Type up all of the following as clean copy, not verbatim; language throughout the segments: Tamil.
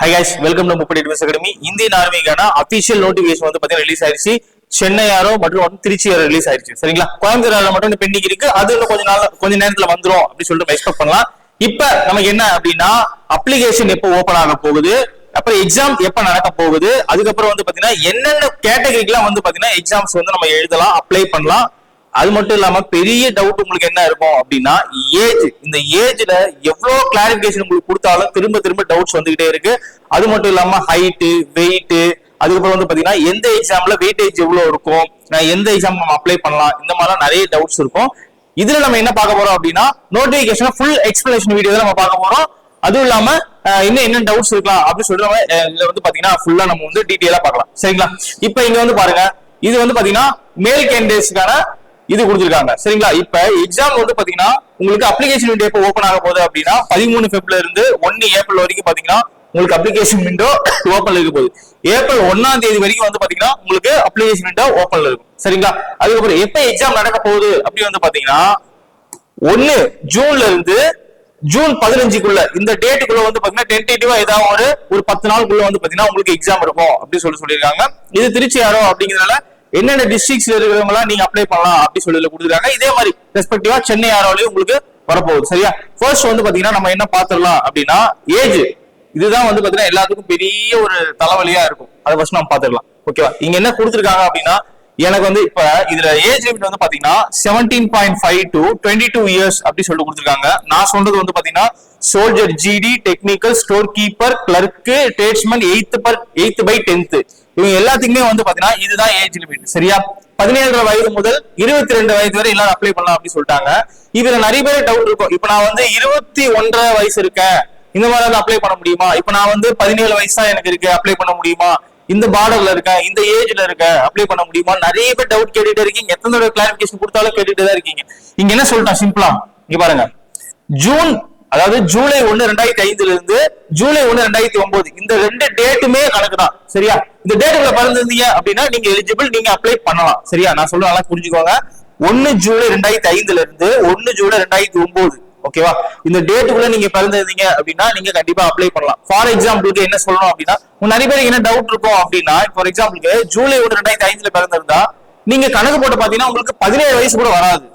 Hi guys, welcome to Mupadi Advance Academy. Indian ஆர்மிக்கான அபிஷியல் நோட்டிபிகேஷன் வந்து பாத்தீங்கன்னா ரிலீஸ் ஆயிருச்சு. சென்னை ஆரோ மற்றும் திருச்சி ஆரோ ரிலீஸ் ஆயிருச்சு. சரிங்களா? கோயம்புத்தூர் ஆரோ மட்டும் பெண்டிங் இருக்கு. அது இன்னும் கொஞ்ச நேரத்துல வந்துரும் அப்படி சொல்லிட்டு எக்ஸ்பெக்ட் பண்ணலாம். இப்ப நமக்கு என்ன அப்படின்னா அப்ளிகேஷன் எப்போ ஓபன் ஆக போகுது, அப்புறம் எக்ஸாம் எப்ப நடக்க போகுது, அதுக்கப்புறம் வந்து பாத்தீங்கன்னா என்னென்ன கேட்டகரிக்கெல்லாம் வந்து பாத்தீங்கன்னா எக்ஸாம்ஸ் வந்து நம்ம எழுதலாம், அப்ளை பண்ணலாம். அது மட்டும் இல்லாம பெரிய டவுட் உங்களுக்கு என்ன இருக்கும் அப்படின்னா ஏஜ். இந்த ஏஜ்ல எவ்வளவு கிளாரிபிகேஷன் உங்களுக்கு கொடுத்தாலும் திரும்ப திரும்ப டவுட்ஸ் வந்துகிட்டே இருக்கு. அது மட்டும் இல்லாம ஹைட், வெயிட், அதுக்கப்புறம் வந்து பாத்தீங்கன்னா எந்த எக்ஸாம்ல வெயிட்டேஜ் எவ்வளவு இருக்கும், எந்த எக்ஸாம் நம்ம அப்ளை பண்ணலாம், இந்த மாதிரிலாம் நிறைய டவுட்ஸ் இருக்கும். இதுல நம்ம என்ன பார்க்க போறோம் அப்படின்னா நோட்டிபிகேஷன் ஃபுல் எக்ஸ்பிளனேஷன் வீடியோ தான் நம்ம பார்க்க போறோம். அதுவும் இல்லாம இன்னும் என்ன டவுட்ஸ் இருக்கலாம் அப்படின்னு சொல்லிட்டு நம்ம இதுல வந்து பாத்தீங்கன்னா ஃபுல்லா நம்ம வந்து டீடைலா பார்க்கலாம். சரிங்களா? இப்ப இங்க வந்து பாருங்க, இது வந்து பாத்தீங்கன்னா மேல் கேண்டிடேட்ஸ்க்கான இது கொடுத்திருக்காங்க. சரிங்களா? இப்ப எக்ஸாம் வந்து பாத்தீங்கன்னா உங்களுக்கு அப்ளிகேஷன் விண்டோ எப்போ ஓபன் ஆக போகுது அப்படின்னா 13 February இருந்து 1 April வரைக்கும் பாத்தீங்கன்னா உங்களுக்கு அப்ளிகேஷன் விண்டோ ஓபன்ல இருக்க போகுது. ஏப்ரல் 1ஆம் தேதி வரைக்கும் வந்து பாத்தீங்கன்னா உங்களுக்கு அப்ளிகேஷன் விண்டோ ஓபன்ல இருக்கும். சரிங்களா? அதுக்கப்புறம் எப்ப எக்ஸாம் நடக்க போகுது அப்படி வந்து பாத்தீங்கன்னா 1 ஜூன்ல இருந்து ஜூன் 15க்குள்ள இந்த டேட்டுக்குள்ள வந்து பாத்தீங்கன்னா டென்டேட்டிவா ஏதாவது ஒரு 10 நாளுக்குள்ள வந்து பாத்தீங்கன்னா உங்களுக்கு எக்ஸாம் இருக்கும் அப்படின்னு சொல்லியிருக்காங்க. இது திருச்சி ஆரோ அப்படிங்கிறதுனால என்னென்ன டிஸ்ட்ரிக்ட்ஸ்ல இருக்கிறவங்க எல்லாம் நீங்க அப்ளை பண்ணலாம் அப்படி சொல்லி கொடுத்துருக்காங்க. இதே மாதிரி ரெஸ்பெக்டிவா சென்னை ஆரோலையும் உங்களுக்கு வரப்போகுது. சரியா? ஃபர்ஸ்ட் வந்து பாத்தீங்கன்னா நம்ம என்ன பாத்துடலாம் அப்படின்னா ஏஜ். இதுதான் வந்து பாத்தீங்கன்னா எல்லாத்துக்கும் பெரிய ஒரு தலைவலியா இருக்கும். அதை ஃபர்ஸ்ட் நம்ம பாத்துடலாம். ஓகேவா? இங்க என்ன கொடுத்துருக்காங்க அப்படின்னா எனக்கு வந்து இப்ப இதுல ஏஜ் லிமிட் வந்து பாத்தீங்கன்னா 17.5 to 22 years அப்படி சொல்லிட்டு கொடுத்துருக்காங்க. நான் சொல்றது வந்து பாத்தீங்கன்னா soldier, GD, technical, store keeper, clerk, tradesman, 8th by 10th இவங்க எல்லாத்துக்குமே வந்து பாத்தீங்கன்னா இதுதான் ஏஜ் லிமிட். சரியா? 17 வயது முதல் 22 வயது வரை எல்லாரும் அப்ளை பண்ணலாம் அப்படின்னு சொல்லிட்டாங்க. இதுல நிறைய பேர் டவுட் இருக்கும். இப்ப நான் வந்து 21 வயசு இருக்கேன், இந்த மாதிரி அப்ளை பண்ண முடியுமா? இப்ப நான் வந்து 17 வயசு தான் எனக்கு இருக்கு, அப்ளை பண்ண முடியுமா? இந்த பார்டர்ல இருக்கேன், இந்த ஏஜ்ல இருக்கேன், அப்ளை பண்ண முடியுமா? நிறைய பேர் டவுட் கேட்டுட்டு இருக்கீங்க. எத்தனை தடவை கிளாரிபிகேஷன் கொடுத்தாலும் கேட்டுட்டு தான் இருக்கீங்க. இங்க என்ன சொல்லிட்டான் சிம்பிளா, இங்க பாருங்க, ஜூலை 1, 2005 இருந்து ஜூலை 1, 2009 இந்த 2 டேட்டுமே கணக்கு தான். சரியா? இந்த டேட்டுக்குள்ள பிறந்திருந்தீங்க அப்படின்னா நீங்க எலிஜிபிள், நீங்க அப்ளை பண்ணலாம். சரியா? நான் சொல்ல நல்லா புரிஞ்சுக்கோங்க. 1 ஜூலை 2005 இருந்து 1 ஜூலை 2009 ஓகேவா? இந்த டேட்டுக்குள்ள நீங்க பிறந்திருந்தீங்க அப்படின்னா நீங்க கண்டிப்பா அப்ளை பண்ணலாம். ஃபார் எக்ஸாம்பிளுக்கு என்ன சொல்லணும் அப்படின்னா நிறைய பேருக்கு என்ன டவுட் இருக்கும் அப்படின்னா ஃபார் எக்ஸாம்பிளுக்கு ஜூலை 1, 2005 பிறந்திருந்தா நீங்க கணக்கு போட்டு பாத்தீங்கன்னா உங்களுக்கு 17 வயசு கூட வராது.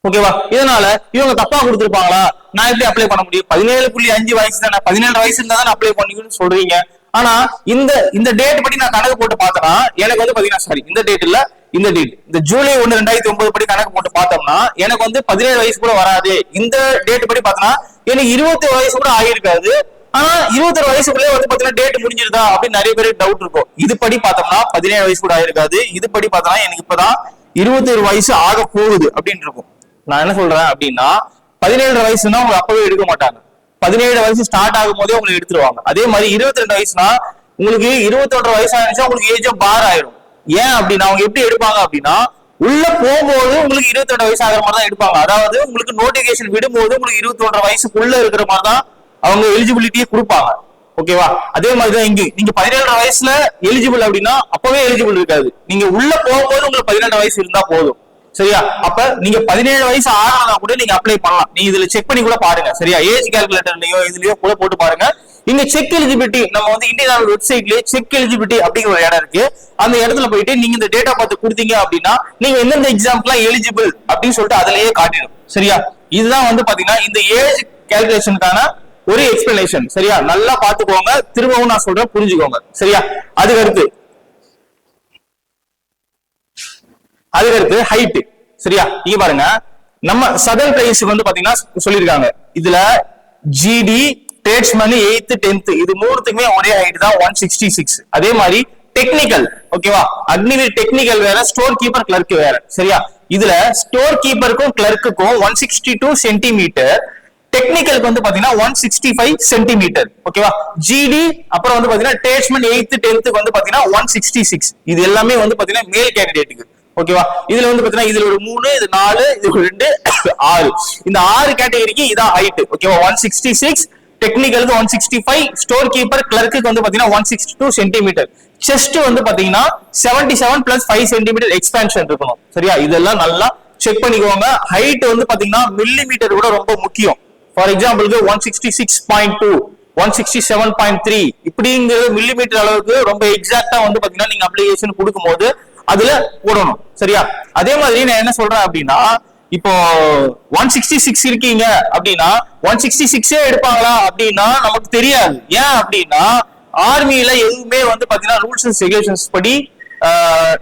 ஓகேவா? இதனால இவங்க தப்பா கொடுத்துருப்பாங்களா? நான் எப்படி அப்ளை பண்ண முடியும்? 17.5 வயசு தானே, 17 வயசு இருந்தா தான் அப்ளை பண்ணிக்கணும்னு சொல்றீங்க. ஆனா இந்த டேட் படி நான் கணக்கு போட்டு பார்த்தேன்னா எனக்கு வந்து பாத்தீங்கன்னா சாரி இந்த டேட் இல்ல, இந்த டேட் இந்த ஜூலை 1, 2009 படி கணக்கு போட்டு பார்த்தோம்னா எனக்கு வந்து 17 வயசு கூட வராது. இந்த டேட் படி பார்த்தோம்னா எனக்கு 21 வயசு கூட ஆகிருக்காது. ஆனா 21 வயசுக்குள்ளே வந்து பாத்தீங்கன்னா டேட் முடிஞ்சிருதா அப்படின்னு நிறைய பேருக்கு டவுட் இருக்கும். இது படி பார்த்தோம்னா 17 வயசு கூட ஆயிருக்காது. இது படி பார்த்தோம்னா எனக்கு இப்பதான் 21 வயசு ஆக போகுது அப்படின்னு இருக்கும். நான் என்ன சொல்றேன் அப்படின்னா 17 வயசுனா உங்களுக்கு அப்பவே எடுக்க மாட்டாங்க. 17 வயசு ஸ்டார்ட் ஆகும் போதே உங்களுக்கு எடுத்துருவாங்க. அதே மாதிரி 22 வயசுனா உங்களுக்கு 21 வயசு ஆயிடுச்சா உங்களுக்கு ஏஜ் பார் ஆயிடும். ஏன் அப்படின்னா அவங்க எப்படி எடுப்பாங்க அப்படின்னா உள்ள போகும்போது உங்களுக்கு 22 வயசு ஆகிற மாதிரி தான் எடுப்பாங்க. அதாவது உங்களுக்கு நோட்டிபிகேஷன் விடும்போது உங்களுக்கு 21 வயசுக்குள்ள இருக்கிற மாதிரி தான் அவங்க எலிஜிபிலிட்டியை கொடுப்பாங்க. ஓகேவா? அதே மாதிரிதான் இங்க நீங்க 17 வயசுல எலிஜிபிள் அப்படின்னா அப்பவே எலிஜிபிள் இருக்காது. நீங்க உள்ள போகும்போது உங்களுக்கு 17 வயசு இருந்தா போதும். சரியா? அப்ப நீங்க 17 வயசு ஆகலாம் கூட நீங்க அப்ளை பண்ணலாம். நீங்க இதுல செக் பண்ணி கூட பாருங்க. சரியா? ஏஜ் கால்குலேட்டர்லயோ இதுலயோ கூட போட்டு பாருங்க. இங்க செக் எலிஜிபிலிட்டி நம்ம வந்து இந்தியன் வெப்சைட்லயே செக் எலிஜிபிலிட்டி அப்படிங்கிற ஒரு இடம் இருக்கு. அந்த இடத்துல போயிட்டு நீங்க இந்த டேட்டா பார்த்து கொடுத்தீங்க அப்படின்னா நீங்க எந்தெந்த எக்ஸாம்க்குலாம் எலிஜிபிள் அப்படின்னு சொல்லிட்டு அதுலயே காட்டிடும். சரியா? இதுதான் வந்து பாத்தீங்கன்னா இந்த ஏஜ் கால்குலேஷனுக்கான ஒரு எக்ஸ்பிளனேஷன். சரியா? நல்லா பாத்துக்கோங்க. திரும்பவும் நான் சொல்றேன், புரிஞ்சுக்கோங்க. சரியா? அதுக்கடுத்து ஹைட். சரியா? இங்க பாருங்க, நம்ம சதர்ன் பிரைஸ் வந்து பாத்தீங்கன்னா சொல்லிருக்காங்க. இதுல ஜிடி, ட்ரேட்ஸ்மேன், 8th 10th இது மூணுத்துக்குமே ஒரே ஹைட் தான் 166. அதே மாதிரி டெக்னிக்கல் ஓகேவா? அக்னிவீர் டெக்னிக்கல் வேற, ஸ்டோர் கீப்பர், கிளர்க் வேற. சரியா? இதுல ஸ்டோர் கீப்பருக்கும் கிளர்க்குக்கும் 162 சென்டிமீட்டர், டெக்னிக்கலுக்கு வந்து பாத்தீங்கன்னா 165 சென்டிமீட்டர். ஓகேவா? ஜிடி அப்புறம் வந்து பாத்தீங்கன்னா ட்ரேட்ஸ்மேன் 8th 10th வந்து பாத்தீங்கன்னா 166. இது எல்லாமே வந்து பாத்தீங்கன்னா மேல் கேண்டிடேட்டுக்கு. ஓகேவா? இதுல வந்து பாத்தீங்கன்னா இதுல ஒரு 3, இது 4, இது 2, 6 இந்த 6 கேட்டகரிக்கு இதான் ஹைட். ஓகேவா? 166, டெக்னிக்கலுக்கு 165, ஸ்டோர் கீப்பர், கிளர்க்கு வந்து பாத்தீங்கன்னா 162 சென்டிமீட்டர். செஸ்ட் வந்து பாத்தீங்கன்னா 77 + 5 சென்டிமீட்டர் எக்ஸ்பான்ஷன் இருக்கணும். சரியா? இதெல்லாம் நல்லா செக் பண்ணிக்கோங்க. ஹைட் வந்து பாத்தீங்கன்னா மில்லிமீட்டர் கூட ரொம்ப முக்கியம். ஃபார் எக்ஸாம்பிளுக்கு 166.2 167.3 இப்படிங்கிறது மில்லிமீட்டர் அளவுக்கு ரொம்ப எக்ஸாக்டா வந்து பாத்தீங்கன்னா நீங்க அப்ளிகேஷன் கொடுக்கும் போது அதுல போடணும். சரியா? அதே மாதிரி நான் என்ன சொல்றேன் அப்படின்னா, இப்போ 166 இருக்கீங்க அப்படின்னா 166 எடுப்பாங்களா அப்படின்னா நமக்கு தெரியாது. ஏன் அப்படின்னா ஆர்மியில எதுவுமே வந்து பாத்தீங்கன்னா ரூல்ஸ் அண்ட் ரெகுலேஷன்ஸ் படி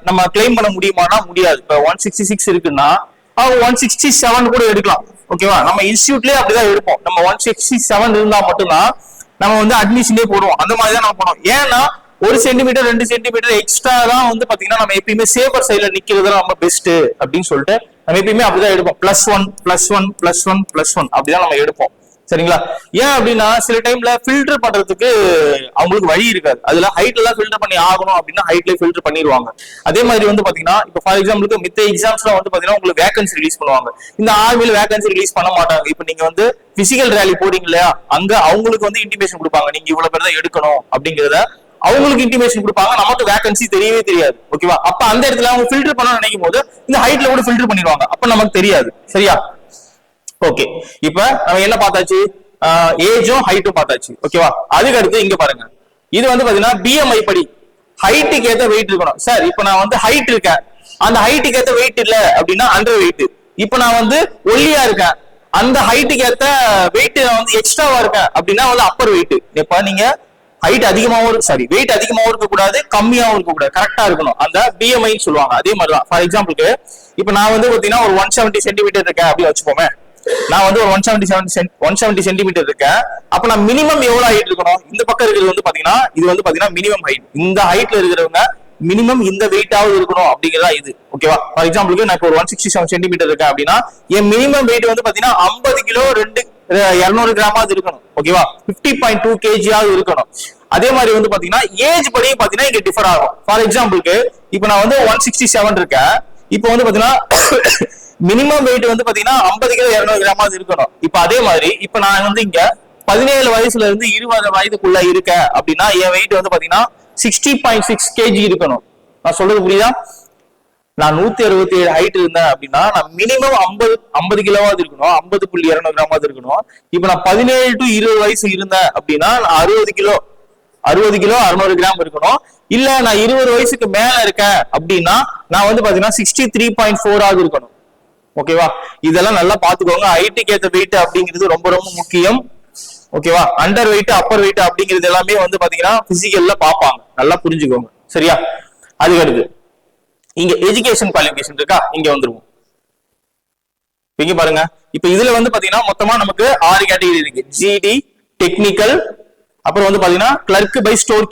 நம்ம கிளைம் பண்ண முடியுமானா முடியாது. இப்ப 166 இருக்குன்னா அவங்க 167 கூட எடுக்கலாம். ஓகேவா? நம்ம இன்ஸ்டியூட்லயே அப்படிதான் எடுப்போம். நம்ம 167 இருந்தா மட்டும்தான் நம்ம வந்து அட்மிஷனே போடுவோம். அந்த மாதிரி தான் நம்ம பண்ணுவோம். ஏன்னா 1 சென்டிமீட்டர் 2 சென்டிமீட்டர் எக்ஸ்ட்ரா தான் வந்து பாத்தீங்கன்னா நம்ம எப்பயுமே சேஃபர் சைட்ல நிக்கிறது நம்ம பெஸ்ட் அப்படின்னு சொல்லிட்டு நம்ம எப்பயுமே அப்படிதான் எடுப்போம். +1 அப்படிதான் நம்ம எடுப்போம். சரிங்களா? ஏன் அப்படின்னா சில டைம்ல ஃபில்டர் பண்றதுக்கு அவங்களுக்கு வழி இருக்காது. அதுல ஹைட்ல எல்லாம் ஃபில்டர் பண்ணி ஆகணும் அப்படின்னா ஹைட்ல ஃபில்டர் பண்ணிடுவாங்க. அதே மாதிரி வந்து பாத்தீங்கன்னா இப்ப ஃபார் எக்ஸாம்பிளுக்கு மித்த எக்ஸாம்ஸ்ல வந்து பாத்தீங்கன்னா உங்களுக்கு வேகன்சி ரிலீஸ் பண்ணுவாங்க. இந்த ஆர்மியில வேகன்சி ரிலீஸ் பண்ண மாட்டாங்க. இப்ப நீங்க வந்து பிசிக்கல் ரேலி போறீங்க இல்லையா, அங்க அவங்களுக்கு வந்து இன்டிமேஷன் கொடுப்பாங்க, நீங்க இவ்வளவு பேர் தான் எடுக்கணும் அப்படிங்கறத அவங்களுக்கு இன்டிமேஷன் கொடுப்பாங்க. நமக்கு வேகன்சி தெரியவே தெரியாது. ஓகேவா? அப்ப அந்த இடத்துல அவங்க ஃபில்டர் பண்ண நினைக்கும் போது இந்த ஹைட்ல கூட ஃபில்டர் பண்ணிடுவாங்க. அப்ப நமக்கு தெரியாது. சரியா? ஓகே, இப்ப நம்ம என்ன பார்த்தாச்சு? ஏஜும் ஹைட்டும் பார்த்தாச்சு. ஓகேவா? அதுக்கு அடுத்து இங்க பாருங்க, இது வந்து பாத்தீங்கன்னா பிஎம்ஐ படி ஹைட்டுக்கு ஏத்த வெயிட் இருக்கணும். சார் இப்ப நான் வந்து ஹைட் இருக்கேன், அந்த ஹைட்டுக்கு ஏத்த வெயிட் இல்ல அப்படின்னா அண்டர் வெயிட். இப்ப நான் வந்து ஒல்லியா இருக்கேன், அந்த ஹைட்டுக்கு ஏத்த வெயிட் வந்து எக்ஸ்ட்ராவா இருக்கேன் அப்படின்னா வந்து அப்பர் வெயிட். இப்ப நீங்க ஹைட் அதிகமாவும் வெயிட் அதிகமாவும் இருக்க கூடாது, கம்மியாவும் இருக்க கூடாது, கரெக்டா இருக்கணும். அந்த பிஎம்ஐ சொல்லுவாங்க. அதே மாதிரிதான் ஃபார் எக்ஸாம்பிளுக்கு இப்ப நான் வந்து பாத்தீங்கன்னா ஒரு 170 சென்டிமீட்டர் இருக்கேன் அப்படின்னு வச்சுக்கோமே. நான் வந்து ஒரு 170 சென்டிமீட்டர் இருக்கேன். அப்ப நான் மினிமம் எவ்வளவு ஹைட் இருக்கணும்? இந்த பக்கம் இருக்கிறது வந்து பாத்தீங்கன்னா இது வந்து பாத்தீங்கன்னா மினிமம் ஹைட். இந்த ஹைட்ல இருக்கிறவங்க மினிமம் இந்த வெயிட்டாவது இருக்கணும் அப்படிங்கிறதா இது. ஓகேவா? ஃபார் எக்ஸாம்பிளுக்கு நான் இப்போ ஒரு 167 சென்டிமீட்டர் இருக்கேன் அப்படின்னா என் மினிமம் வெயிட் வந்து பாத்தீங்கன்னா 50 கிலோ 200 கிராமாவது இருக்கணும். ஓகேவா? 50.2 kg இருக்கணும். அதே மாதிரி வந்து பாத்தீங்கன்னா ஏஜ் படி பாத்தீங்கன்னா இங்க டிஃபர் ஆகும். ஃபார் எக்ஸாம்பிளுக்கு இப்ப நான் வந்து 167 இருக்கேன். இப்போ வந்து பாத்தீங்கன்னா மினிமம் வெயிட் வந்து பாத்தீங்கன்னா 50 கிலோ 200 கிராமாவது இருக்கணும். இப்ப அதே மாதிரி இப்ப நான் வந்து இங்க 17 வயசுல இருந்து 20 வயதுக்குள்ள இருக்கேன் அப்படின்னா என் வெயிட் வந்து பாத்தீங்கன்னா 60.6 kg இருக்கணும். நான் சொல்றது புரியுதா? நான் 167 ஹைட் இருந்தேன் அப்படின்னா நான் மினிமம் 50 கிலோவாவது இருக்கணும், 50.200 கிராமாவது இருக்கணும். இப்ப நான் 17 to 20 வயசு இருந்தேன் அப்படின்னா நான் 60 கிலோ 600 கிராம் இருக்கணும். இல்ல நான் 20 வயசுக்கு மேல இருக்கேன் அப்படின்னா நான் வந்து பாத்தீங்கன்னா 63.4 இருக்கணும். ஓகேவா? இதெல்லாம் நல்லா பாத்துக்கோங்க. ஹைட்டுக்கு ஏத்த வெயிட் அப்படிங்கிறது ரொம்ப ரொம்ப முக்கியம். ஓகேவா? அண்டர் வெயிட் அப்பர் வெயிட் அப்படிங்கிறது எல்லாமே வந்து பாத்தீங்கன்னா பிசிக்கல்ல பாப்பாங்க. நல்லா புரிஞ்சுக்கோங்க. சரியா? அதுக்கு அடுத்து இங்க எஜுகேஷன் குவாலிஃபிகேஷன் இருக்கா, இங்க வந்துருவோம். இங்க பாருங்க, இப்ப இதுல வந்து பாத்தீங்கன்னா மொத்தமா நமக்கு 6 கேட்டகரி இருக்கு. ஜிடி, டெக்னிக்கல், அப்புறம் வந்து பாத்தீங்கன்னா clerk by store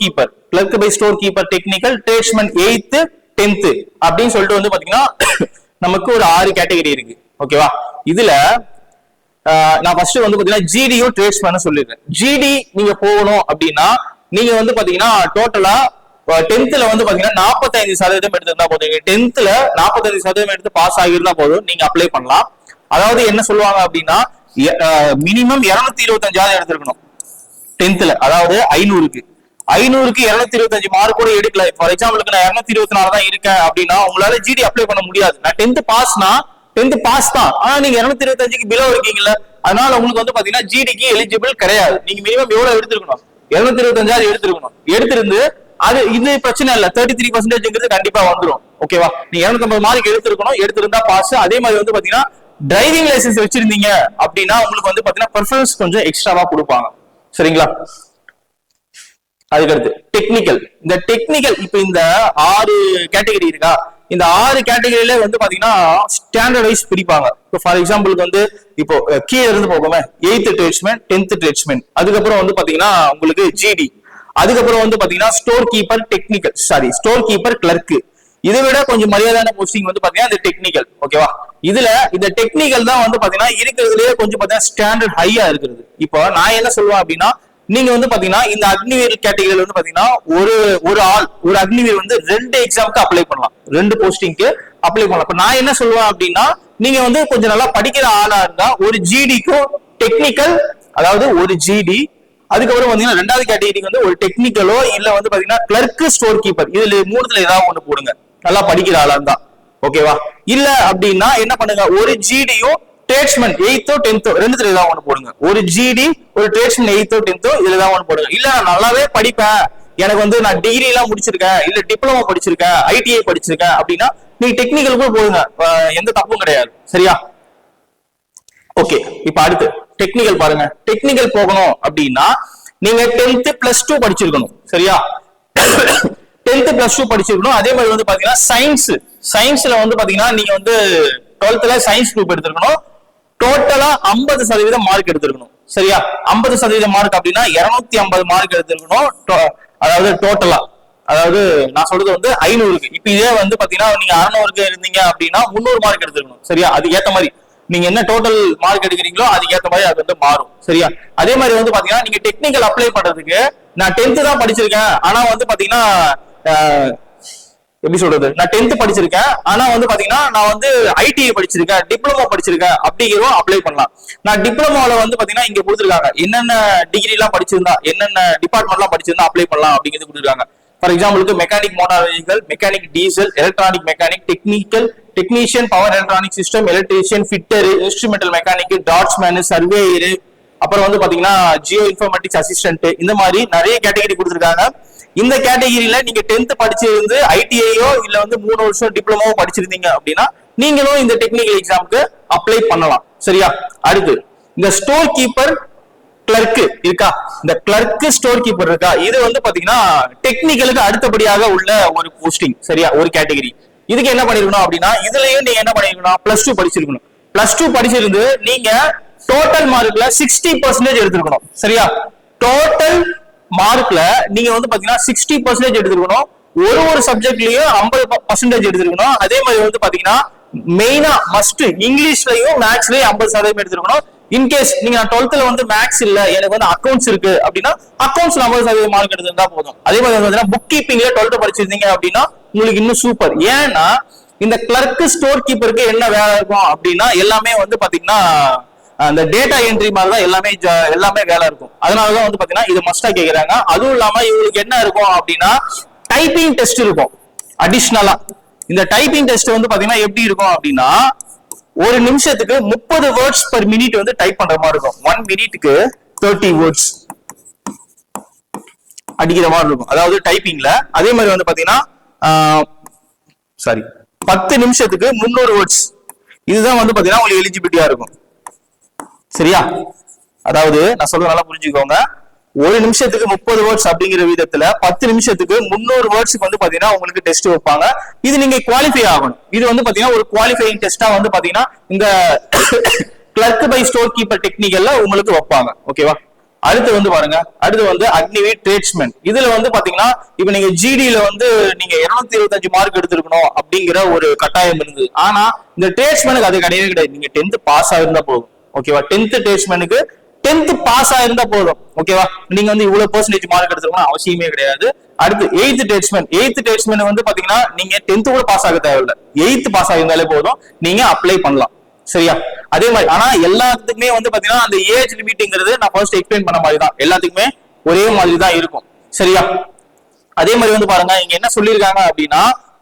keeper technical, tradesman 8th 10th அப்படின்னு சொல்லிட்டு வந்து பாத்தீங்கன்னா நமக்கு ஒரு 6 கேட்டகரி இருக்கு. ஓகேவா? இதுல நான் ஃபர்ஸ்ட் வந்து பாத்தீங்கன்னா ஜிடியும் ட்ரேட்ஸ்மேன் சொல்லிடுறேன். ஜிடி நீங்க போகணும் அப்படின்னா நீங்க வந்து பாத்தீங்கன்னா டோட்டலா 10th வந்து பாத்தீங்கன்னா 45% எடுத்திருந்தா போதும். 10th 45% எடுத்து பாஸ் ஆகியிருந்தா போதும், நீங்க அப்ளை பண்ணலாம். அதாவது என்ன சொல்லுவாங்க அப்படின்னா மினிமம் 225 எடுத்திருக்கணும் 10th. அதாவது 500க்கு 225 மார்க் கூட எடுக்கல. ஃபார் எக்ஸாம்பிளுக்கு நான் 224 தான் இருக்கேன் அப்படின்னா உங்களால ஜிடி அப்ளை பண்ண முடியாது. நான் 10th பாஸ் தான், ஆனா நீங்க 225க்கு பிலோ இருக்கீங்கல்ல, அதனால உங்களுக்கு வந்து பாத்தீங்கன்னா ஜிடிக்கு எலிஜிபிள் கிடையாது. நீங்க மினிமம் எவ்வளவு எடுத்திருக்கணும்? 225 எடுத்திருந்து அது இது பிரச்சனை இல்ல, 33% கண்டிப்பா வந்துடும். ஓகேவா? நீங்க 250 மார்க் எடுத்திருந்தா பாஸ். அதே மாதிரி வந்து பாத்தீங்கன்னா டிரைவிங் லைசன்ஸ் வச்சிருந்தீங்க அப்படின்னா உங்களுக்கு வந்து பாத்தீங்கன்னா பெர்ஃபார்மன்ஸ் கொஞ்சம் எக்ஸ்ட்ராவா கொடுப்பாங்க. சரிங்களா? அதுக்கடுத்து டெக்னிக்கல். இந்த டெக்னிக்கல் இப்ப இந்த 6 கேட்டகரி இருக்கா, இந்த 6 கேட்டகரியில வந்து பாத்தீங்கன்னா ஸ்டாண்டர்ட் வைஸ் பிரிப்பாங்க. இப்போ ஃபார் எக்ஸாம்பிளுக்கு வந்து இப்போ கீழே இருந்து போகமே 8th ட்ரேட்ஸ்மேன் 10th ட்ரேட்ஸ்மேன், அதுக்கப்புறம் வந்து பாத்தீங்கன்னா உங்களுக்கு ஜிடி, அதுக்கப்புறம் வந்து பாத்தீங்கன்னா ஸ்டோர் கீப்பர் கிளர்க். இதை விட கொஞ்சம் மரியாதையான போஸ்டிங் வந்து பாத்தீங்கன்னா இந்த டெக்னிக்கல். ஓகேவா? இதுல இந்த டெக்னிக்கல் தான் வந்து பாத்தீங்கன்னா இருக்கிறதுலயே கொஞ்சம் பாத்தீங்கன்னா ஸ்டாண்டர்ட் ஹையா இருக்குது. இப்போ நான் என்ன சொல்லுவேன் அப்படின்னா நீங்க வந்து பாத்தீங்கன்னா இந்த அக்னிவீர் கேட்டகரியில வந்து பாத்தீங்கன்னா ஒரு அக்னிவீர் வந்து 2 எக்ஸாமுக்கு அப்ளை பண்ணலாம், 2 போஸ்டிங்க்கு அப்ளை பண்ணலாம். இப்ப நான் என்ன சொல்லுவேன் அப்படின்னா நீங்க வந்து கொஞ்சம் நல்லா படிக்கிற ஆளா இருந்தா ஒரு ஜிடிக்கும் டெக்னிக்கல், அதாவது ஒரு ஜிடி, அதுக்கப்புறம் பாத்தீங்கன்னா 2வது கேட்டகரிக்கு வந்து ஒரு டெக்னிக்கலோ இல்ல வந்து பாத்தீங்கன்னா கிளர்க் ஸ்டோர் கீப்பர், இதுல 3த்துல ஏதாவது ஒண்ணு போடுங்க நல்லா படிக்கிற ஆளா இருந்தா. ஓகேவா? இல்ல அப்படின்னா என்ன பண்ணுங்க, ஒரு ஜிடியும் ட்ரேட்ஸ்மேன் 8th 10th ரெண்டுத்துல ஏதாவது ஒண்ணு போடுங்க. ஒரு ஜிடி ஒரு ட்ரேட்ஸ்மேன் 8th 10th இதுல ஏதாவது ஒண்ணு போடுங்க. இல்ல நான் நல்லாவே படிப்பேன், எனக்கு வந்து நான் டிகிரி எல்லாம் முடிச்சிருக்கேன், இல்ல டிப்ளமோ படிச்சிருக்கேன், ஐடிஐ படிச்சிருக்கேன் அப்படின்னா நீங்க டெக்னிக்கல் கூட போடுங்க, எந்த தப்பும் கிடையாது. சரியா? ஓகே, இப்ப அடுத்து டெக்னிக்கல் பாருங்க. டெக்னிக்கல் போகணும் அப்படின்னா நீங்க 10th +2 படிச்சிருக்கணும். சரியா? 10th +2 படிச்சிருக்கணும். அதே மாதிரி வந்து பாத்தீங்கன்னா சயின்ஸ்ல வந்து பாத்தீங்கன்னா நீங்க வந்து 12th சயின்ஸ் குரூப் எடுத்திருக்கணும். டோட்டலா 50% மார்க் எடுத்திருக்கணும். சரியா? 50% மார்க் அப்படின்னா 250 மார்க் எடுத்திருக்கணும். அதாவது டோட்டலா, அதாவது நான் சொல்றது வந்து 500க்கு. இப்ப இதே வந்து பாத்தீங்கன்னா நீங்க 600க்கு இருந்தீங்க அப்படின்னா 300 மார்க் எடுத்திருக்கணும். சரியா? அதுக்கு ஏத்த மாதிரி நீங்க என்ன டோட்டல் மார்க் எடுக்கிறீங்களோ அதுக்கு ஏத்த மாதிரி அது வந்து மாறும். சரியா? அதே மாதிரி வந்து பாத்தீங்கன்னா நீங்க டெக்னிக்கல் அப்ளை பண்றதுக்கு நான் 10th தான் படிச்சிருக்கேன், ஆனா வந்து பாத்தீங்கன்னா எப்படி சொல்றது, நான் 10th படிச்சிருக்கேன் ஆனா வந்து பாத்தீங்கன்னா நான் வந்து ஐடிஐ படிச்சிருக்கேன், டிப்ளமோ படிச்சிருக்கேன் அப்படிங்கிறோம் அப்ளை பண்ணலாம். நான் டிப்ளமோல வந்து பாத்தீங்கன்னா இங்க கொடுத்துருக்காங்க என்னென்ன டிகிரி எல்லாம் படிச்சிருந்தா, என்னென்ன டிபார்ட்மெண்ட் எல்லாம் படிச்சிருந்தா அப்ளை பண்ணலாம் அப்படிங்கிறது கொடுத்துருக்காங்க. ஃபார் எக்ஸாம்பிளுக்கு mechanic motor vehicle, mechanic diesel, electronic mechanic, technician power electronic system, electrician, fitter, instrumental mechanic, draughtsman, surveyor, அப்புறம் வந்து பாத்தீங்கன்னா ஜியோ இன்ஃபர்மேட்டிக்ஸ் அசிஸ்டன்ட், இந்த மாதிரி நிறைய கேட்டகரி கொடுத்துருக்காங்க. இந்த கேட்டகரியில நீங்க 10th படிச்சிருந்து ஐடிஐயோ இல்ல வந்து 3 வருஷம் டிப்ளமோ படிச்சிருந்தீங்க அப்படின்னா நீங்களும் இந்த டெக்னிக்கல் எக்ஸாமுக்கு அப்ளை பண்ணலாம். சரியா? அடுத்து இந்த ஸ்டோர் கீப்பர் கிளர்க் இருக்கா, இந்த கிளர்க் ஸ்டோர் கீப்பர் இருக்கா, இது வந்து பாத்தீங்கன்னா டெக்னிக்கலுக்கு அடுத்தபடியாக உள்ள ஒரு போஸ்டிங். சரியா? ஒரு கேட்டகரி. இதுக்கு என்ன பண்ணிருக்கணும் அப்படின்னா இதுலயும் நீங்க என்ன பண்ணிருக்கணும், +2 படிச்சிருக்கணும். +2 படிச்சிருந்து நீங்க டோட்டல் மார்க்ல 60% எடுத்திருக்கணும். சரியா? டோட்டல் மார்க்ல நீங்க வந்து பாத்தீங்கன்னா 60% எடுத்துக்கணும். ஒரு சப்ஜெக்ட்லயும் 50% எடுத்துக்கணும். அதே மாதிரி வந்து பாத்தீங்கன்னா மெயினா மஸ்ட் இங்கிலீஷ்லயும் மேக்ஸ்லயும் 50% எடுத்துக்கணும். இன்கேஸ் நீங்க 12th வந்து மேக்ஸ் இல்ல, எனக்கு வந்து அக்கௌண்ட்ஸ் இருக்கு அப்படின்னா அக்கௌண்ட்ஸ்ல 50% மார்க் எடுத்திருந்தா போதும். அதே மாதிரி பாத்தீங்கன்னா புக் கீப்பிங்ல 12th படிச்சிருந்தீங்க அப்படின்னா உங்களுக்கு இன்னும் சூப்பர். ஏன்னா இந்த கிளர்க் ஸ்டோர் கீப்பருக்கு என்ன வேலை இருக்கும் அப்படின்னா எல்லாமே வந்து பாத்தீங்கன்னா அந்த டேட்டா என்ட்ரி மாதிரி தான் எல்லாமே வேலை இருக்கும். அதனாலதான் வந்து பாத்தீங்கன்னா இது மஸ்டா கேக்குறாங்க. அதுவும் இல்லாம இவங்களுக்கு என்ன இருக்கும் அப்படின்னா டைப்பிங் டெஸ்ட் இருக்கும் அடிஷனலா. இந்த டைப்பிங் டெஸ்ட் வந்து பாத்தீங்கன்னா எப்படி இருக்கும் அப்படின்னா ஒரு நிமிஷத்துக்கு 30 வேர்ட்ஸ் per minute வந்து டைப் பண்ற மாதிரி இருக்கும். 1 minute-க்கு 30 வேர்ட்ஸ் அடிக்கிற மாதிரி இருக்கும், அதாவது டைப்பிங்ல. அதே மாதிரி வந்து பாத்தீங்கன்னா 10 நிமிஷத்துக்கு 300 வேர்ட்ஸ். இதுதான் வந்து பாத்தீங்கன்னா உங்களுக்கு எலிஜிபிலிட்டியா இருக்கும். சரியா? அதாவது நான் சொல்றது நல்லா புரிஞ்சுக்கோங்க. ஒரு நிமிஷத்துக்கு 30 வேர்ட்ஸ் அப்படிங்கிற விதத்துல 10 நிமிஷத்துக்கு 300 வேர்ட்ஸ்க்கு வந்து பாத்தீங்கன்னா உங்களுக்கு டெஸ்ட் வைப்பாங்க. இது நீங்க குவாலிஃபை ஆகணும். இது வந்து பாத்தீங்கன்னா ஒரு குவாலிஃபைங் டெஸ்டா வந்து பாத்தீங்கன்னா இந்த கிளர்க் பை ஸ்டோர் கீப்பர் டெக்னிக்கல்ல உங்களுக்கு வைப்பாங்க. ஓகேவா? அடுத்து வந்து பாருங்க, அடுத்து வந்து அக்னிவேட் ட்ரேட்ஸ்மேன். இதுல வந்து பாத்தீங்கன்னா இப்ப நீங்க ஜிடில வந்து நீங்க 225 மார்க் எடுத்திருக்கணும் அப்படிங்கிற ஒரு கட்டாயம் இருந்தது. ஆனா இந்த ட்ரேட்ஸ்மேனுக்கு அது கிடையவே கிடையாது. நீங்க 10th பாஸ் ஆயிருந்தா போதும். ஓகேவா? 10th ட்ரேட்ஸ்மேனுக்கு 10th பாஸ் ஆயிருந்தா போதும். ஓகேவா? நீங்க வந்து இவ்வளவு % மார்க் எடுத்துக்கணும் அவசியமே கிடையாது. அடுத்து 8th ட்ரேட்ஸ்மேன் வந்து பாத்தீங்கன்னா நீங்க 10th கூட பாஸ் ஆக தேவையில்லை, 8th பாஸ் ஆகிருந்தாலே போதும், நீங்க அப்ளை பண்ணலாம். சரியா? அதே மாதிரி ஆனா எல்லாத்துக்குமே வந்து பாத்தீங்கன்னா அந்த ஏஜ் லிமிட்ங்கிறது நான் ஃபர்ஸ்ட் எக்ஸ்பிளைன் பண்ண மாதிரி தான், எல்லாத்துக்குமே ஒரே மாதிரி தான் இருக்கும். சரியா? அதே மாதிரி வந்து பாருங்க இங்க என்ன சொல்லியிருக்காங்க அப்படின்னா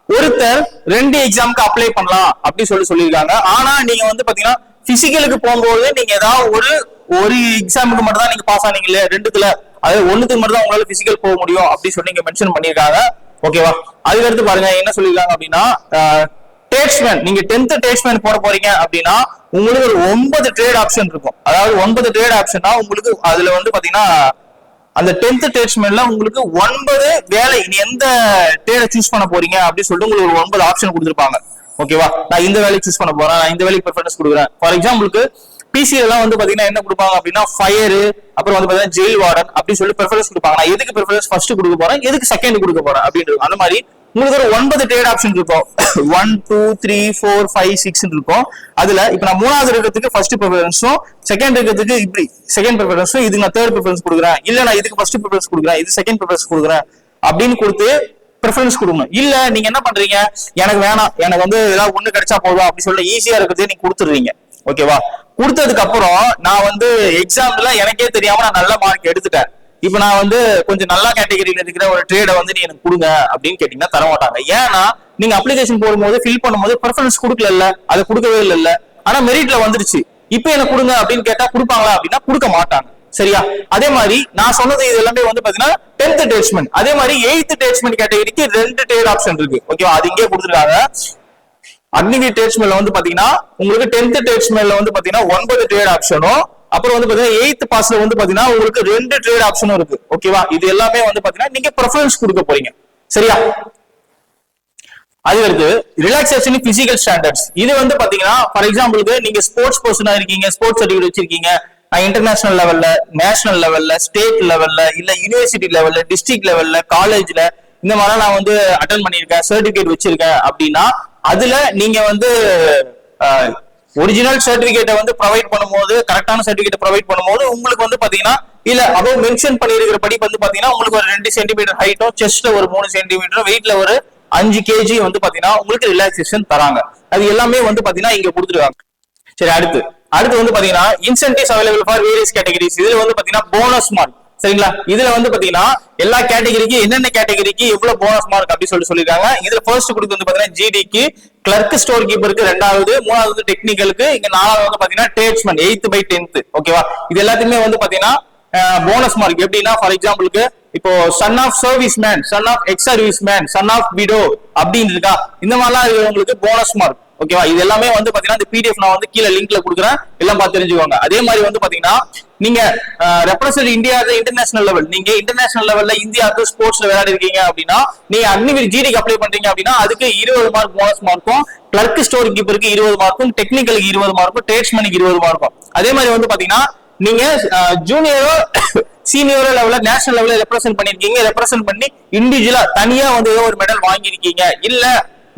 ஒருத்தர் 2 எக்ஸாமுக்கு அப்ளை பண்ணலாம் அப்படி சொல்லியிருக்காங்க. ஆனா நீங்க வந்து பாத்தீங்கன்னா பிசிக்கலுக்கு போகும்போது நீங்க ஏதாவது ஒரு எக்ஸாமுக்கு மட்டும் தான் நீங்க பாஸ் ஆனீங்களே, 2த்துல அதாவது 1க்கு மட்டும் தான் உங்களால பிசிக்கல் போக முடியும் அப்படி சொல்லி நீங்க மென்ஷன் பண்ணிருக்காங்க. ஓகேவா? அதுக்கடுத்து பாருங்க என்ன சொல்லிருக்காங்க அப்படின்னா ட்ரேட்ஸ்மேன், நீங்க 10th ட்ரேட்ஸ்மேன் போட போறீங்க அப்படின்னா உங்களுக்கு ஒரு 9 ட்ரேட் ஆப்ஷன் இருக்கும். அதாவது 9 ட்ரேட் ஆப்ஷன்னா உங்களுக்கு அதுல வந்து பாத்தீங்கன்னா அந்த 10th ட்ரேட்ஸ்மேன்ல உங்களுக்கு 9 வேலை, நீ எந்த ட்ரேட சூஸ் பண்ண போறீங்க அப்படின்னு சொல்லிட்டு உங்களுக்கு ஒரு 9 ஆப்ஷன் கொடுத்துருப்பாங்க. ஓகேவா? நான் இந்த வேலையை சூஸ் பண்ண போறேன், நான் இந்த வேலைக்கு ப்ரிஃபரன்ஸ் கொடுக்குறேன். ஃபார் எக்ஸாம்பிளுக்கு பிசில எல்லாம் வந்து பாத்தீங்கன்னா என்ன கொடுப்பாங்க அப்படின்னா ஃபயர், அப்புறம் வந்து பாத்தீங்கன்னா ஜெயில் வார்டன் அப்படின்னு சொல்லி ப்ரிஃபரன்ஸ் கொடுப்பாங்க. நான் எதுக்கு ப்ரிஃபரன்ஸ் ஃபர்ஸ்ட் கொடுக்க போறேன், எதுக்கு செகண்ட் கொடுக்க போறேன் அப்படின்றது. அந்த மாதிரி உங்களுக்கு ஒரு 9 ட்ரேட் ஆப்ஷன் இருக்கும். 1 2 3 4 5 6 இருக்கும். அதுல இப்ப நான் 3வது இருக்கிறதுக்கு ஃபர்ஸ்ட் ப்ரிஃபரன்ஸும், செகண்ட் இருக்கிறதுக்கு இப்படி செகண்ட் ப்ரிஃபரன்ஸும், இதுக்கு நான் தேர்ட் ப்ரிஃபரன்ஸ் கொடுக்குறேன், இல்ல நான் இதுக்கு ஃபர்ஸ்ட் ப்ரிஃபரன்ஸ் கொடுக்குறேன், இது செகண்ட் ப்ரிஃபரன்ஸ் கொடுக்குறேன் அப்படின்னு கொடுத்து ப்ரிஃபரன்ஸ் கொடுக்கணும். இல்ல நீங்க என்ன பண்றீங்க, எனக்கு வேணாம், எனக்கு வந்து ஏதாவது ஒண்ணு கிடைச்சா போதும் அப்படி சொல்ல ஈஸியா இருக்கிறதே நீங்க கொடுத்துடுறீங்க. ஓகேவா? கொடுத்ததுக்கு அப்புறம் நான் வந்து எக்ஸாம்ல எனக்கே தெரியாம நான் நல்ல மார்க் எடுத்துட்டேன், இப்ப நான் வந்து கொஞ்சம் நல்ல கேட்டகரியில இருக்கிற ஒரு ட்ரேட வந்து நீ எனக்கு கொடுங்க அப்படின்னு கேட்டீங்கன்னா தர மாட்டாங்க. ஏன்னா நீங்க அப்ளிகேஷன் போடும்போது ஃபில் பண்ணும்போது ப்ரிஃபரன்ஸ் கொடுக்கல, அதை கொடுக்கவே இல்ல. ஆனா மெரிட்ல வந்துருச்சு, இப்ப எனக்கு கொடுங்க அப்படின்னு கேட்டா கொடுப்பாங்களா அப்படின்னா கொடுக்க மாட்டாங்க. சரியா? அதே மாதிரி நான் சொன்னது இது எல்லாமே வந்து பாத்தீங்கன்னா 10th ட்ரேட்ஸ்மேன். அதே மாதிரி 8th ட்ரேட்ஸ்மேன் கேட்டகரிக்கு 2 ட்ரேட் ஆப்ஷன் இருக்கு. ஓகேவா? அது இங்கே கொடுத்துருக்காங்க. அக்னிவீர் ட்ரேட்ஸ்மேன்ல வந்து பாத்தீங்கன்னா உங்களுக்கு 10th ட்ரேட்ஸ்மேன்ல வந்து பாத்தீங்கன்னா 9 ட்ரேட் ஆப்ஷனும், அப்புறம் வந்து பாத்தீங்கன்னா 8th பாஸ்ல வந்து பாத்தீங்கன்னா உங்களுக்கு 2 ட்ரேட் ஆப்ஷனும் இருக்கு. ஓகேவா? இது எல்லாமே வந்து பாத்தீங்கன்னா நீங்க ப்ரெஃபரன்ஸ் கொடுக்க போறீங்க. சரியா? அது அடுத்து ரிலாக்ஸேஷன் பிசிக்கல் ஸ்டாண்டர்ட்ஸ். இது வந்து பாத்தீங்கன்னா ஃபார் எக்ஸாம்பிளுக்கு நீங்க ஸ்போர்ட்ஸ் பர்சனா இருக்கீங்க, ஸ்போர்ட்ஸ் சர்டிஃபிகேட் வச்சிருக்கீங்க, இன்டர்நேஷனல் லெவல்ல, நேஷனல் லெவல்ல, ஸ்டேட் லெவல்ல, இல்ல யூனிவர்சிட்டி லெவல்ல, டிஸ்ட்ரிக்ட் லெவல்ல, காலேஜ்ல இந்த மாதிரி நான் வந்து அட்டன் பண்ணிருக்கேன், சர்டிபிகேட் வச்சிருக்கேன் அப்படின்னா அதுல நீங்க வந்து ஒரிஜினல் சர்டிபிகேட்டை வந்து ப்ரொவைட் பண்ணும்போது, கரெக்டான சர்டிபிகேட் ப்ரொவைட் பண்ணும்போது உங்களுக்கு வந்து பாத்தீங்கன்னா இல்ல அதோ மென்ஷன் பண்ணிருக்கிற படி வந்து பாத்தீங்கன்னா உங்களுக்கு ஒரு 2 சென்டிமீட்டர் ஹைட்டும், செஸ்ட்ல ஒரு 3 சென்டிமீட்டரும், வெயிட்ல ஒரு 5 kg வந்து பாத்தீங்கன்னா உங்களுக்கு ரிலாக்ஸேஷன் தராங்க. அது எல்லாமே வந்து பாத்தீங்கன்னா இங்க கொடுத்துருக்காங்க. சரி, அடுத்து வந்து பாத்தீங்கன்னா incentives available for various categories. இதுல வந்து பாத்தீங்கன்னா போனஸ் மார்க். சரிங்களா? இதுல வந்து பாத்தீங்கன்னா எல்லா கேட்டகரிக்கு என்னென்ன கேட்டகரிக்கு எவ்வளவு போனஸ் மார்க் அப்படி சொல்லிருக்காங்க. இதுல ஃபர்ஸ்ட் கொடுத்து வந்து பாத்தீங்கன்னா ஜிடிக்கு, கிளர்க் ஸ்டோர் கீப்பருக்கு 2வது, 3வது டெக்னிக்கலுக்கு, இங்க 4வது வந்து பாத்தீங்கன்னா ட்ரேட்ஸ்மேன் 8th by 10th. ஓகேவா? இது எல்லாத்துக்குமே வந்து பாத்தீங்கன்னா போனஸ் மார்க் எப்படின்னா ஃபார் எக்ஸாம்பிளுக்கு இப்போ son of service man, son of ex service man, son of widow அப்படின்னு இருக்கா, இந்த மாதிரிலாம் உங்களுக்கு போனஸ் மார்க். ஓகேவா? இது எல்லாமே வந்து பாத்தீங்கன்னா இந்த பிடிஎஃப் நான் வந்து கீழே லிங்க்ல கொடுக்குறேன், எல்லாம் பார்த்து தெரிஞ்சுக்கோங்க. அதே மாதிரி வந்து பாத்தீங்கன்னா நீங்க ரெப்ரசன்ட் இந்தியா இன்டர்நேஷனல் லெவல், நீங்க இன்டர்நேஷனல் லெவல்ல இந்தியாவுக்கு ஸ்போர்ட்ஸ்ல விளையாடி இருக்கீங்க அப்படின்னா நீங்க அக்னிவீர் ஜிடிக்கு அப்ளை பண்றீங்க அப்படின்னா அதுக்கு 20 மார்க் போனஸ் மார்க்கும், கிளர்க் ஸ்டோர் கீப்பருக்கு 20 மார்க்கும், டெக்னிக்கலுக்கு 20 மார்க்கும், ட்ரேட்ஸ்மேனுக்கு 20 மார்க்கும். அதே மாதிரி வந்து பாத்தீங்கன்னா நீங்க ஜூனியரோ சீனியரோ லெவல்ல நேஷனல் லெவல்ல ரெப்ரசென்ட் பண்ணிருக்கீங்க, ரெப்ரசென்ட் பண்ணி இண்டிவிஜுவலா தனியா வந்து ஏதோ ஒரு மெடல் வாங்கியிருக்கீங்க, இல்ல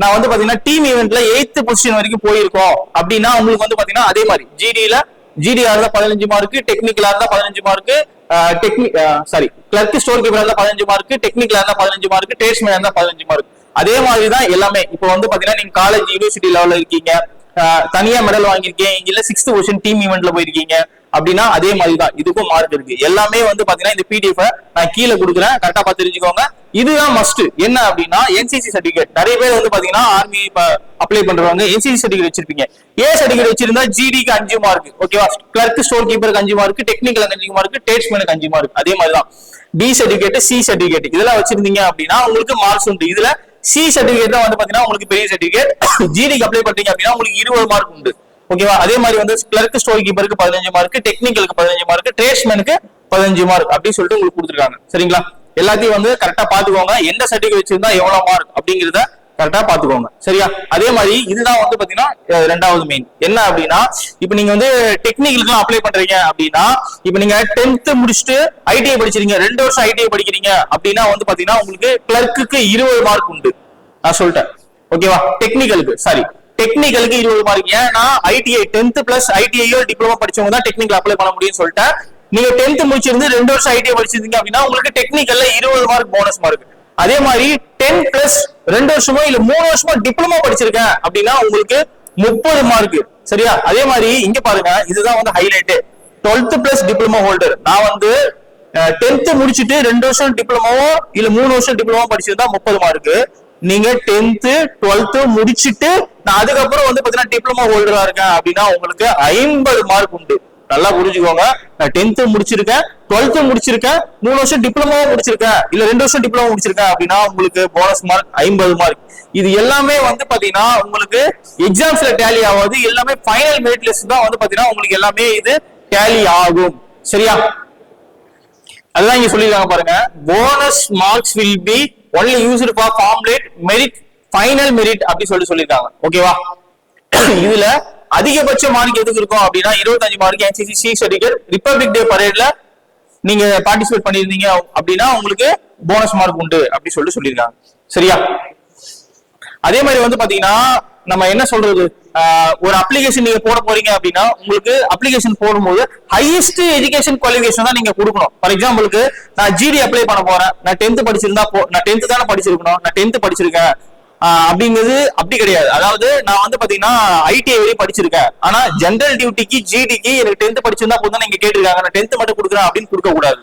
நான் வந்து பாத்தீங்கன்னா டீம் ஈவென்ட்ல 8th பொசிஷன் வரைக்கும் போயிருக்கோம் அப்படின்னா உங்களுக்கு வந்து பாத்தீங்கன்னா அதே மாதிரி ஜிடிஆர் இருந்தா 15 மார்க், டெக்னிக்கலா இருந்தா 15 மார்க், கிளர்க் ஸ்டோர் கீப்பரா இருந்தா 15 மார்க், டெக்னிக்கலா இருந்தா 15 மார்க், ட்ரேட்ஸ்மேன் இருந்தா 15 மார்க். அதே மாதிரி தான் எல்லாமே. இப்போ வந்து பாத்தீங்கன்னா நீங்க காலேஜ் யூனிவர்சிட்டி லெவல்ல இருக்கீங்க, தனியா மெடல் வாங்கியிருக்கீங்க, இல்ல 6th பொசிஷன் டீம் ஈவென்ட்ல போயிருக்கீங்க அப்படின்னா அதே மாதிரி தான் இதுக்கும் மார்க் இருக்கு. எல்லாமே வந்து பாத்தீங்கன்னா இந்த பிடிஎஃப் நான் கீழே கொடுக்குறேன், கரெக்டா பார்த்து தெரிஞ்சுக்கோங்க. இதுதான் மஸ்ட். என்ன அப்படின்னா என்சிசி சர்டிபிகேட். நிறைய பேர் வந்து பாத்தீங்கன்னா ஆர்மி அப்ளை பண்றவங்க என்சிசி சர்டிபிகேட் வச்சிருப்பீங்க. ஏ சர்டிபிகேட் வச்சிருந்தா ஜிடிக்கு 5 மார்க். ஓகேவா? கிளர்க் ஸ்டோர் கீப்பருக்கு 5 மார்க், டெக்னிக்கலுக்கு 5 மார்க், ட்ரேட்ஸ்மேனுக்கு 5 மார்க். அதே மாதிரி தான் பி சர்டிபிகேட், சி சர்டிபிகேட் இதெல்லாம் வச்சிருந்தீங்க அப்படின்னா உங்களுக்கு மார்க்ஸ் உண்டு. இதுல சி சர்டிபிகேட் தான் வந்து பாத்தீங்கன்னா உங்களுக்கு பெரிய சர்டிபிகேட். ஜிடிக்கு அப்ளை பண்றீங்க அப்படின்னா உங்களுக்கு 20 மார்க் உண்டு. ஓகேவா? அதே மாதிரி வந்து கிளர்க் ஸ்டோர் கீப்பருக்கு 15 மார்க், டெக்னிக்கலுக்கு 15 மார்க், ட்ரேட்ஸ்மேனுக்கு 15 மார்க் அப்படி சொல்லிட்டு உங்களுக்கு கொடுத்துருக்காங்க. சரிங்களா? எல்லாத்தையும் வந்து கரெக்டா பாத்துக்கோங்க. எந்த சர்டிபிகேட் வச்சிருந்தா எவ்வளவு மார்க் அப்படிங்கறத கரெக்டா பாத்துக்கோங்க. சரியா? அதே மாதிரி இதுதான் வந்து பாத்தீங்கன்னா 2வது மெயின். என்ன அப்படின்னா இப்ப நீங்க வந்து டெக்னிக்கலுக்கு அப்ளை பண்றீங்க அப்படின்னா இப்ப நீங்க 10th முடிச்சுட்டு ஐடிஐ படிச்சிருக்கீங்க, 2 வருஷம் ஐடிஐ படிக்கிறீங்க அப்படின்னா வந்து பாத்தீங்கன்னா உங்களுக்கு கிளர்க்கு 20 மார்க் உண்டு. நான் சொல்லிட்டேன். ஓகேவா? டெக்னிக்கலுக்கு 20 மார்க். ஏன்னா ஐடிஐ 10th பிளஸ் ஐடிஐயோ டிப்ளமோ படிச்சவங்க தான் டெக்னிக்கல் அப்ளை பண்ண முடியும்னு சொல்லிட்டேன். நீங்க 10th முடிச்சிருந்து 2 வருஷம் ஐடிஐ படிச்சிருந்தீங்க அப்படின்னா உங்களுக்கு டெக்னிக்கல்ல 20 மார்க் போனஸ் மார்க். அதே மாதிரி 10 பிளஸ் 2 வருஷமோ இல்ல 3 வருஷமோ டிப்ளமோ படிச்சிருக்கேன் அப்படின்னா உங்களுக்கு 30 மார்க். சரியா? அதே மாதிரி இங்க பாருங்க, இதுதான் வந்து highlight. 12th plus diploma holder. நான் வந்து 10th முடிச்சிட்டு 2 வருஷம் டிப்ளமோவோ இல்ல 3 வருஷம் டிப்ளமோ படிச்சிருந்தா 30 மார்க். நீங்க 10th 12th முடிச்சிட்டு நான் அதுக்கப்புறம் வந்து பாத்தீங்கன்னா டிப்ளமோ ஹோல்டரா இருக்கேன் அப்படின்னா உங்களுக்கு 50 மார்க் உண்டு. நல்லா புரிஞ்சுக்கோங்க. நான் 10th முடிச்சிருக்கேன், 12th முடிச்சிருக்கேன், 3 வருஷம் டிப்ளமோ முடிச்சிருக்கேன், இல்ல 2 வருஷம் டிப்ளமோ முடிச்சிருக்கேன் அப்படின்னா உங்களுக்கு போனஸ் மார்க் 50 மார்க். இது எல்லாமே வந்து பாத்தீங்கன்னா உங்களுக்கு எக்ஸாம்ஸ்ல டேலி ஆகாது. எல்லாமே ஃபைனல் மெரிட் லிஸ்ட் தான் வந்து பாத்தீங்கன்னா உங்களுக்கு எல்லாமே இது டேலி ஆகும். சரியா? அதுதான் இங்க சொல்லிருக்காங்க பாருங்க. Bonus marks will be only used for formulate merit final merit அப்படி சொல்லிருக்காங்க. ஓகேவா? இதுல அதிகபட்ச மார்க் எதுக்கு இருக்கும் அப்படின்னா 25 mark NCC C certificate. Republic day பரேட்ல நீங்க பார்ட்டிசிபேட் பண்ணிருந்தீங்க அப்படின்னா உங்களுக்கு போனஸ் மார்க் உண்டு அப்படி சொல்லிருக்காங்க. சரியா? அதே மாதிரி வந்து பாத்தீங்கன்னா நம்ம என்ன சொல்றது, ஒரு அப்ளிகேஷன் நீங்க போட போறீங்க அப்படின்னா உங்களுக்கு அப்ளிகேஷன் போடும்போது ஹையஸ்ட் எஜுகேஷன் குவாலிஃபிகேஷன் தான் நீங்க கொடுக்கணும். ஃபார் எக்ஸாம்பிளுக்கு நான் ஜிடி அப்ளை பண்ண போறேன், நான் 10th படிச்சிருந்தா நான் 10th தானே படிச்சிருக்கணும், நான் 10th படிச்சிருக்கேன் அப்படிங்கிறது அப்படி கிடையாது. அதாவது நான் வந்து பாத்தீங்கன்னா ஐடிஐ வரையும் படிச்சிருக்கேன், ஆனா ஜெனரல் டியூட்டிக்கு ஜிடிக்கு எனக்கு 10th படிச்சிருந்தா போதும் நீங்க கேட்டிருக்காங்க, நான் 10th மட்டும் கொடுக்குறேன் அப்படின்னு கொடுக்க கூடாது.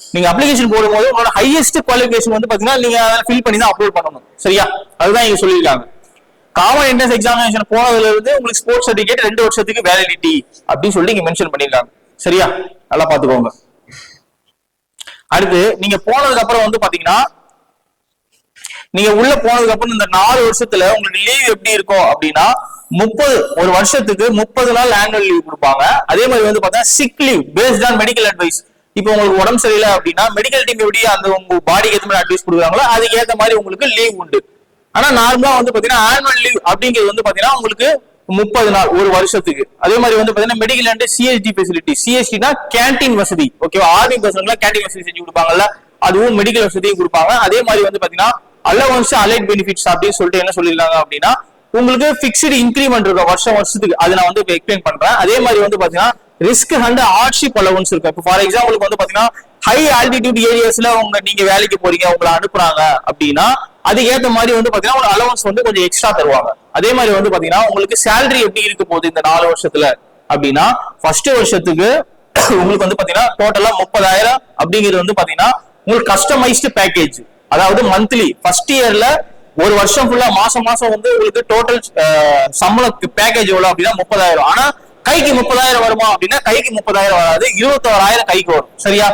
நீங்க அப்ளிகேஷன் போடும்போது உங்களோட ஹையஸ்ட் குவாலிஃபிகேஷன் வந்து பாத்தீங்கன்னா நீங்க அதை ஃபில் பண்ணி தான் அப்லோட் பண்ணணும். சரியா? அதுதான் இங்க சொல்லியிருக்காங்க. காமன் என்ட்ரன்ஸ் எக்ஸாமினேஷன் போனதுல இருந்து உங்களுக்கு ஸ்போர்ட்ஸ் சர்டிபிகேட் 2 வருஷத்துக்கு வேலிடிட்டி அப்படின்னு சொல்லி இங்க மென்ஷன் பண்ணிருக்காங்க. சரியா, நல்லா பாத்துக்கோங்க. அடுத்து நீங்க போனதுக்கு அப்புறம் வந்து பாத்தீங்கன்னா நீங்க உள்ள போனதுக்கு அப்புறம் இந்த 4 வருஷத்துல உங்களுக்கு லீவ் எப்படி இருக்கும் அப்படின்னா 30 ஒரு வருஷத்துக்கு 30 நாள் ஆனுவல் லீவ் கொடுப்பாங்க. அதே மாதிரி வந்து பாத்தீங்கன்னா sick leave based on medical advice. இப்போ உங்களுக்கு உடம்பு சரியில்லை அப்படின்னா மெடிக்கல் டீம் எப்படி அந்த உங்க பாடிக்கு ஏற்ற மாதிரி அட்வைஸ் கொடுக்குறாங்களோ அதுக்கு ஏற்ற மாதிரி உங்களுக்கு லீவ் உண்டு. ஆனா நார்மலா வந்து பாத்தீங்கன்னா ஆனுவல் லீவ் அப்படிங்கிறது வந்து பாத்தீங்கன்னா உங்களுக்கு 30 நாள் ஒரு வருஷத்துக்கு. அதே மாதிரி வந்து பாத்தீங்கன்னா மெடிக்கல் அண்ட் சிஎஸ்டி ஃபெசிலிட்டி. சிஎஸ்டினா கேண்டீன் வசதி. ஓகேவா, ஆர்மி பசங்க கேண்டீன் வசதி செஞ்சு கொடுப்பாங்கல்ல, அதுவும் மெடிக்கல் வசதியும் கொடுப்பாங்க. அதே மாதிரி வந்து பாத்தீங்கன்னா அலவன்ஸ் அலைட் பெனிஃபிட்ஸ் அப்படின்னு சொல்லிட்டு என்ன சொல்லிருக்காங்க அப்படின்னா உங்களுக்கு பிக்ஸ்டு இன்கிரிமெண்ட் இருக்கும் வருஷத்துக்கு. அதை நான் வந்து எக்ஸ்பிளைன் பண்றேன். அதே மாதிரி வந்து பாத்தீங்கன்னா ரிஸ்க் அண்ட் ஹார்ட்ஷிப் அலவன்ஸ் இருக்கு. இப்போ ஃபார் எக்ஸாம்பிளுக்கு வந்து பாத்தீங்கன்னா ஹை ஆல்டிடியூட் ஏரியாஸ்ல நீங்க வேலைக்கு போறீங்க, உங்களை அனுப்புறாங்க அப்படின்னா அதுக்கு ஏற்ற மாதிரி வந்து பாத்தீங்கன்னா ஒரு அலவன்ஸ் வந்து கொஞ்சம் எக்ஸ்ட்ரா தருவாங்க. அதே மாதிரி வந்து பாத்தீங்கன்னா உங்களுக்கு சேலரி எப்படி இருக்க போகுது இந்த 4 வருஷத்துல அப்படின்னா ஃபர்ஸ்ட் வருஷத்துக்கு உங்களுக்கு வந்து பாத்தீங்கன்னா டோட்டலா 30,000 அப்படிங்கிறது வந்து பாத்தீங்கன்னா உங்களுக்கு கஸ்டமைஸ்டு பேக்கேஜ். அதாவது மந்த்லி ஃபர்ஸ்ட் இயர்ல ஒரு வருஷம் ஃபுல்லா மாசம் வந்து உங்களுக்கு டோட்டல் சம்பள பேக்கேஜ் எவ்வளவு அப்படின்னா 30,000. ஆனா கைக்கு 30,000 வருமா அப்படின்னா கைக்கு 30,000 வராது, 21,000 கைக்கு வரும். சரியா,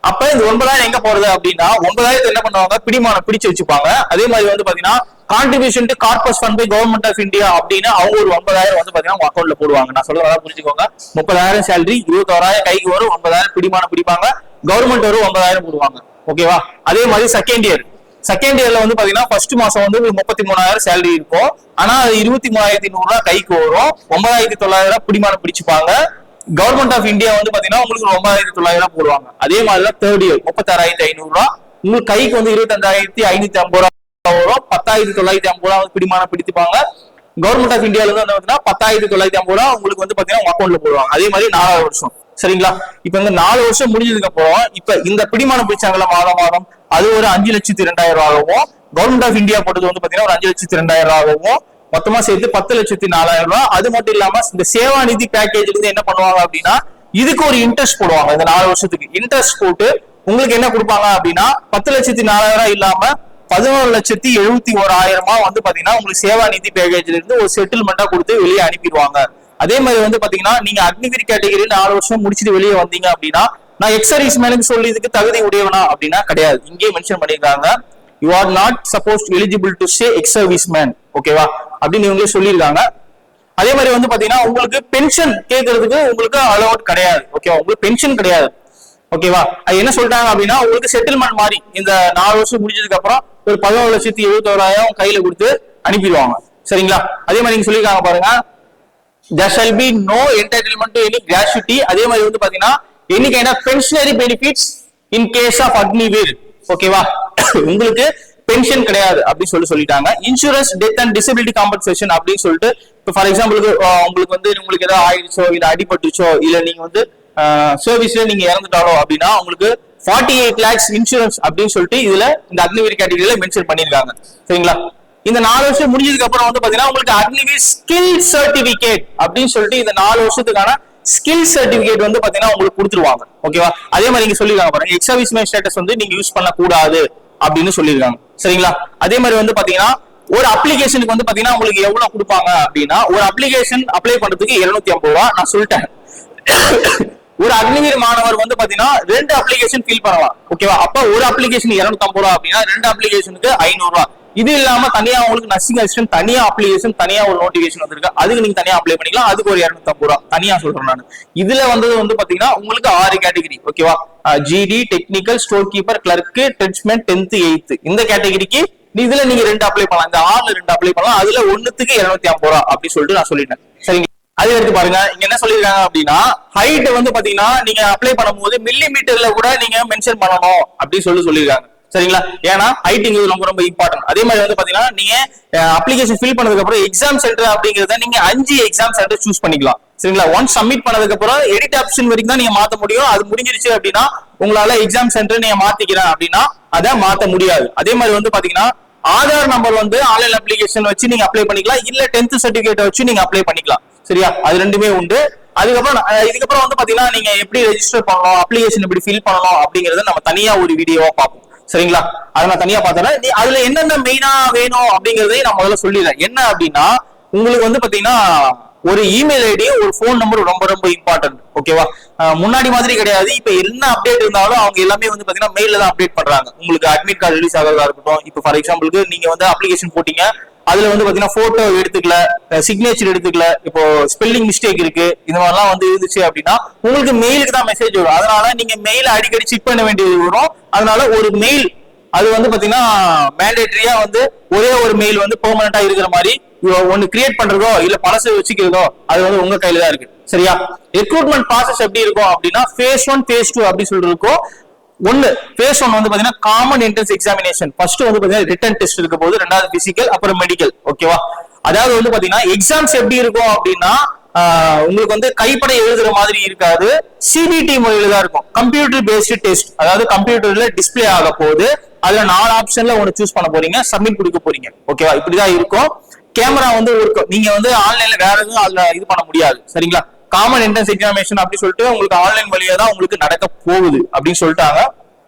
அப்ப இந்த 9,000 எங்க போறது அப்படின்னா 9,000 என்ன பண்ணுவாங்க, பிடிமானம் பிடிச்சு வச்சுப்பாங்க. அதே மாதிரி வந்து பாத்தீங்கன்னா contribution to corpus fund by government of India அப்படின்னு அவங்க ஒரு 9,000 வந்து பாத்தீங்கன்னா உங்க அக்கௌண்ட்ல போடுவாங்க. நான் சொல்றதா புரிஞ்சுக்கோங்க. 30,000 சேலரி, 21,000 கைக்கு வரும், 9,000 பிடிமானம் பிடிப்பாங்க, கவர்மெண்ட் வரும் 9,000 போடுவாங்க. ஓகேவா, அதே மாதிரி செகண்ட் இயர்ல வந்து பாத்தீங்கன்னா ஃபர்ஸ்ட் மாசம் வந்து 33,000 சேலரி இருக்கும். ஆனா அது 23,100 கைக்கு வரும், 9,900 பிடிமானம் பிடிச்சுப்பாங்க. கவர்மெண்ட் ஆஃப் இந்தியா வந்து பாத்தீங்கன்னா உங்களுக்கு 9,900 போடுவாங்க. அதே மாதிரிதான் தேர்ட் இயர் 36,500 உங்களுக்கு கைக்கு வந்து 25,550 வரும், 10,950 வந்து பிடிமானம் பிடித்துப்பாங்க. கவர்மெண்ட் ஆஃப் இந்தியால இருந்து வந்து 10,950 உங்களுக்கு வந்து பாத்தீங்கன்னா உங்க அக்கௌண்ட்ல போடுவாங்க. அதே மாதிரி 4வது வருஷம். சரிங்களா, இப்ப இந்த 4 வருஷம் முடிஞ்சதுக்கு அப்புறம் இப்ப இந்த பிடிமானம் பிடிச்சாங்கல்ல மாதம் அது ஒரு 5,02,000 ஆகவும், கவர்மெண்ட் ஆஃப் இந்தியா போட்டது வந்து பாத்தீங்கன்னா ஒரு 5,02,000 ஆகவும், மொத்தமா சேர்த்து 10,04,000. அது மட்டும் இல்லாம இந்த சேவா நிதி பேக்கேஜ்ல இருந்து என்ன பண்ணுவாங்க அப்படின்னா இதுக்கு ஒரு இன்ட்ரெஸ்ட் போடுவாங்க. இந்த 4 வருஷத்துக்கு இன்ட்ரெஸ்ட் போட்டு உங்களுக்கு என்ன கொடுப்பாங்க அப்படின்னா 10,04,000 இல்லாம 11,71,000 வந்து பாத்தீங்கன்னா உங்களுக்கு சேவா நிதி பேக்கேஜ்ல இருந்து ஒரு செட்டில்மெண்டா கொடுத்து வெளியே அனுப்பிடுவாங்க. அதே மாதிரி வந்து பாத்தீங்கன்னா நீங்க அக்னிவீர் கேட்டகரி 4 வருஷம் முடிச்சுட்டு வெளியே வந்தீங்க அப்படின்னா நான் எக்ஸர்வீஸ் மேனுக்கு சொல்லி இதுக்கு தகுதி உடையவனா அப்படின்னா கிடையாது. இங்கே மென்ஷன் பண்ணிருக்காங்க you are not suppose eligible to say ex-service man. ஓகேவா, அப்படின்னு இவங்களே சொல்லியிருக்காங்க. அதே மாதிரி வந்து பாத்தீங்கன்னா உங்களுக்கு பென்ஷன் கேட்கறதுக்கு உங்களுக்கு அலோட் கிடையாது. ஓகேவா, உங்களுக்கு பென்ஷன் கிடையாது. ஓகேவா, அது என்ன சொல்லிட்டாங்க அப்படின்னா உங்களுக்கு செட்டில்மெண்ட் மாதிரி இந்த 4 வருஷம் முடிஞ்சதுக்கு அப்புறம் ஒரு 11,71,000 கையில கொடுத்து அனுப்பிடுவாங்க. சரிங்களா, அதே மாதிரி நீங்க சொல்லியிருக்காங்க பாருங்க there shall be no entitlement to any gratuity. அதே மாதிரி வந்து பாத்தீங்கன்னா any kind of pensionary benefits in case of Agniveer. ஓகேவா, உங்களுக்கு பென்ஷன் கிடையாது அப்படின்னு சொல்லிட்டாங்க. Insurance death and disability compensation அப்படின்னு சொல்லிட்டு இப்போ ஃபார் எக்ஸாம்பிளுக்கு உங்களுக்கு வந்து உங்களுக்கு ஏதாவது ஆயிடுச்சோ இல்ல அடிபட்டுச்சோ இல்ல நீங்க வந்து சர்வீஸ்ல நீங்க இறந்துட்டாலோ அப்படின்னா உங்களுக்கு 48 lakhs இன்சூரன்ஸ் அப்படின்னு சொல்லிட்டு இதுல இந்த அக்னிவீர் கேட்டகரியில மென்ஷன் பண்ணிருக்காங்க. சரிங்களா, இந்த 4 வருஷம் முடிஞ்சதுக்கு அப்புறம் வந்து பாத்தீங்கன்னா உங்களுக்கு அக்னிவீர் ஸ்கில் சர்டிபிகேட் அப்படின்னு சொல்லிட்டு இந்த 4 வருஷத்துக்கான ஸ்கில் சர்டிபிகேட் வந்து பாத்தீங்கன்னா உங்களுக்கு கொடுத்துருவாங்க. ஓகேவா, அதே மாதிரி நீங்க சொல்லிருக்காங்க பாருங்க எக்ஸ் சர்வீஸ் மேன் ஸ்டேட்டஸ் வந்து நீங்க யூஸ் பண்ண கூடாது அப்படின்னு சொல்லிருக்காங்க. சரிங்களா, அதே மாதிரி வந்து பாத்தீங்கன்னா ஒரு அப்ளிகேஷனுக்கு வந்து பாத்தீங்கன்னா உங்களுக்கு எவ்வளவு கொடுப்பாங்க அப்படின்னா ஒரு அப்ளிகேஷன் அப்ளை பண்றதுக்கு 250 நான் சொல்லிட்டேன். ஒரு அக்னிவீர் மாணவர் வந்து பாத்தீங்கன்னா 2 அப்ளிகேஷன் ஃபில் பண்ணலாம். ஓகேவா, அப்ப ஒரு அப்ளிகேஷன் 250 அப்படின்னா 2 அப்ளிகேஷனுக்கு 500. இது இல்லாம தனியா உங்களுக்கு நர்சிங் அசிஸ்டன்ட் தனியா அப்ளிகேஷன் தனியா ஒரு நோட்டிபிகேஷன் வந்திருக்கு, அதுக்கு நீங்க தனியா அப்ளை பண்ணிக்கலாம். அதுக்கு ஒரு 250 தனியா சொல்றேன் நான். இதுல வந்தது வந்து பாத்தீங்கன்னா உங்களுக்கு 6 கேட்டகரி. ஓகேவா, GD, technical, store keeper, clerk, டெச்மென்ட், 10th 8th இந்த கேட்டகரிக்கு இதுல நீங்க 2 அப்ளை பண்ணலாம். இந்த 6ல 2 அப்ளை பண்ணலாம். அதுல ஒண்ணுத்துக்கு 250 அப்படின்னு சொல்லிட்டு நான் சொல்லிட்டேன். சரிங்க, அதே எடுத்து பாருங்க இங்க என்ன சொல்லிருக்காங்க அப்படின்னா ஹைட் வந்து பாத்தீங்கன்னா நீங்க அப்ளை பண்ணும்போது மில்லிமீட்டர்ல கூட நீங்க மென்ஷன் பண்ணணும் அப்படின்னு சொல்லிருக்காங்க. சரிங்களா, ஏன்னா ஹைட்டிங் ரொம்ப ரொம்ப இம்பார்ட்டன்ட். அதே மாதிரி வந்து பாத்தீங்கன்னா நீங்க அப்ளிகேஷன் ஃபில் பண்ணதுக்கு அப்புறம் எக்ஸாம் சென்டர் அப்படிங்கறத நீங்க 5 எக்ஸாம் சென்டர் சூஸ் பண்ணிக்கலாம். சரிங்களா, ஒன்ஸ் சப்மிட் பண்ணதுக்கு அப்புறம் எடிட் ஆப்ஷன் வரைக்கும் தான் நீங்க மாத்த முடியும். அது முடிஞ்சிருச்சு அப்படின்னா உங்களால எக்ஸாம் சென்டர் நீங்க மாத்திக்கிறேன் அப்படின்னா அதை மாத்த முடியாது. அதே மாதிரி வந்து பாத்தீங்கன்னா ஆதார் நம்பர் வந்து ஆன்லைன் அப்ளிகேஷன் வச்சு நீங்க அப்ளை பண்ணிக்கலாம், இல்ல 10th சர்டிபிகேட் வச்சு நீங்க அப்ளை பண்ணிக்கலாம். சரியா, அது ரெண்டுமே உண்டு. இதுக்கப்புறம் வந்து பாத்தீங்கன்னா நீங்க எப்படி ரெஜிஸ்டர் பண்ணணும், அப்ளிகேஷன் எப்படி ஃபில் பண்ணணும் அப்படிங்கறத நம்ம தனியா ஒரு வீடியோவா பார்ப்போம். சரிங்களா? அதை நான் தனியா பார்த்தேன். நீ அதுல என்னென்ன மெயினா வேணும் அப்படிங்கறதையும் நான் முதல்ல சொல்லிடுறேன். என்ன அப்படின்னா உங்களுக்கு வந்து பாத்தீங்கன்னா ஒரு இமெயில் ஐடியும் ஒரு போன் நம்பர் ரொம்ப ரொம்ப இம்பார்ட்டன்ட். ஓகேவா? முன்னாடி மாதிரி கிடையாது. இப்ப என்ன அப்டேட் இருந்தாலும் அவங்க எல்லாமே வந்து பாத்தீங்கன்னா மெயில தான் அப்டேட் பண்றாங்க. உங்களுக்கு அட்மிட் கார்டு ரிலீஸ் ஆகிறதா இருக்கட்டும். இப்போ ஃபார் எக்ஸாம்பிளுக்கு நீங்க வந்து அப்ளிகேஷன் போட்டீங்க, அதுல வந்து பாத்தீங்கன்னா போட்டோ எடுத்துக்கல, சிக்னேச்சர் எடுத்துக்கல, இப்போ ஸ்பெல்லிங் மிஸ்டேக் இருக்கு, இந்த மாதிரிலாம் வந்து இருந்துச்சு அப்படின்னா உங்களுக்கு மெயிலுக்கு தான் மெசேஜ் வரும். அதனால நீங்க மெயில அடிக்கடி செக் பண்ண வேண்டியது வரும். அதனால ஒரு மெயில் அது வந்து பாத்தீங்கன்னா மேண்டேட்டரியா வந்து ஒரே ஒரு மெயில் வந்து பெர்மனண்டா இருக்கிற மாதிரி ஒன்னு கிரியேட் பண்றதோ இல்ல பழசு வச்சுக்கிறதோ அது வந்து உங்க கையில தான் இருக்கு. சரியா? ரெக்ரூட்மெண்ட் ப்ராசஸ் எப்படி இருக்கும் அப்படின்னா phase 1 phase 2 அப்படி சொல்லிருக்கோம். ஒன்னு phase 1 வந்து பாத்தீங்கன்னா காமன் என்ட்ரன்ஸ் எக்ஸாமினேஷன். ஃபர்ஸ்ட் வந்து பாத்தீங்கன்னா ரிட்டன் டெஸ்ட் இருக்க போது, ரெண்டாவது பிசிக்கல், அப்புறம் மெடிக்கல். ஓகேவா? அதாவது வந்து பாத்தீங்கன்னா எக்ஸாம்ஸ் எப்படி இருக்கும் அப்படின்னா உங்களுக்கு வந்து கைப்பட எழுதுற மாதிரி இருக்காது, சிபிடி முறையில தான் இருக்கும். கம்ப்யூட்டர் பேஸ்டு டெஸ்ட், அதாவது கம்ப்யூட்டர்ல டிஸ்பிளே ஆக போகுது. அதுல 4 ஆப்ஷன்ல ஒன்னு சூஸ் பண்ண போறீங்க, சப்மிட் கொடுக்க போறீங்க. ஓகேவா? இப்படிதான் இருக்கும். கேமரா வந்து இருக்கும். நீங்க வந்து ஆன்லைன்ல வேற எதுவும் அதுல இது பண்ண முடியாது. சரிங்களா? காமன் என்ட்ரன்ஸ் எக்ஸாமினேஷன் அப்படி சொல்லிட்டு உங்களுக்கு ஆன்லைன் வழியா தான் உங்களுக்கு நடக்க போகுது அப்படின்னு சொல்லிட்டாங்க.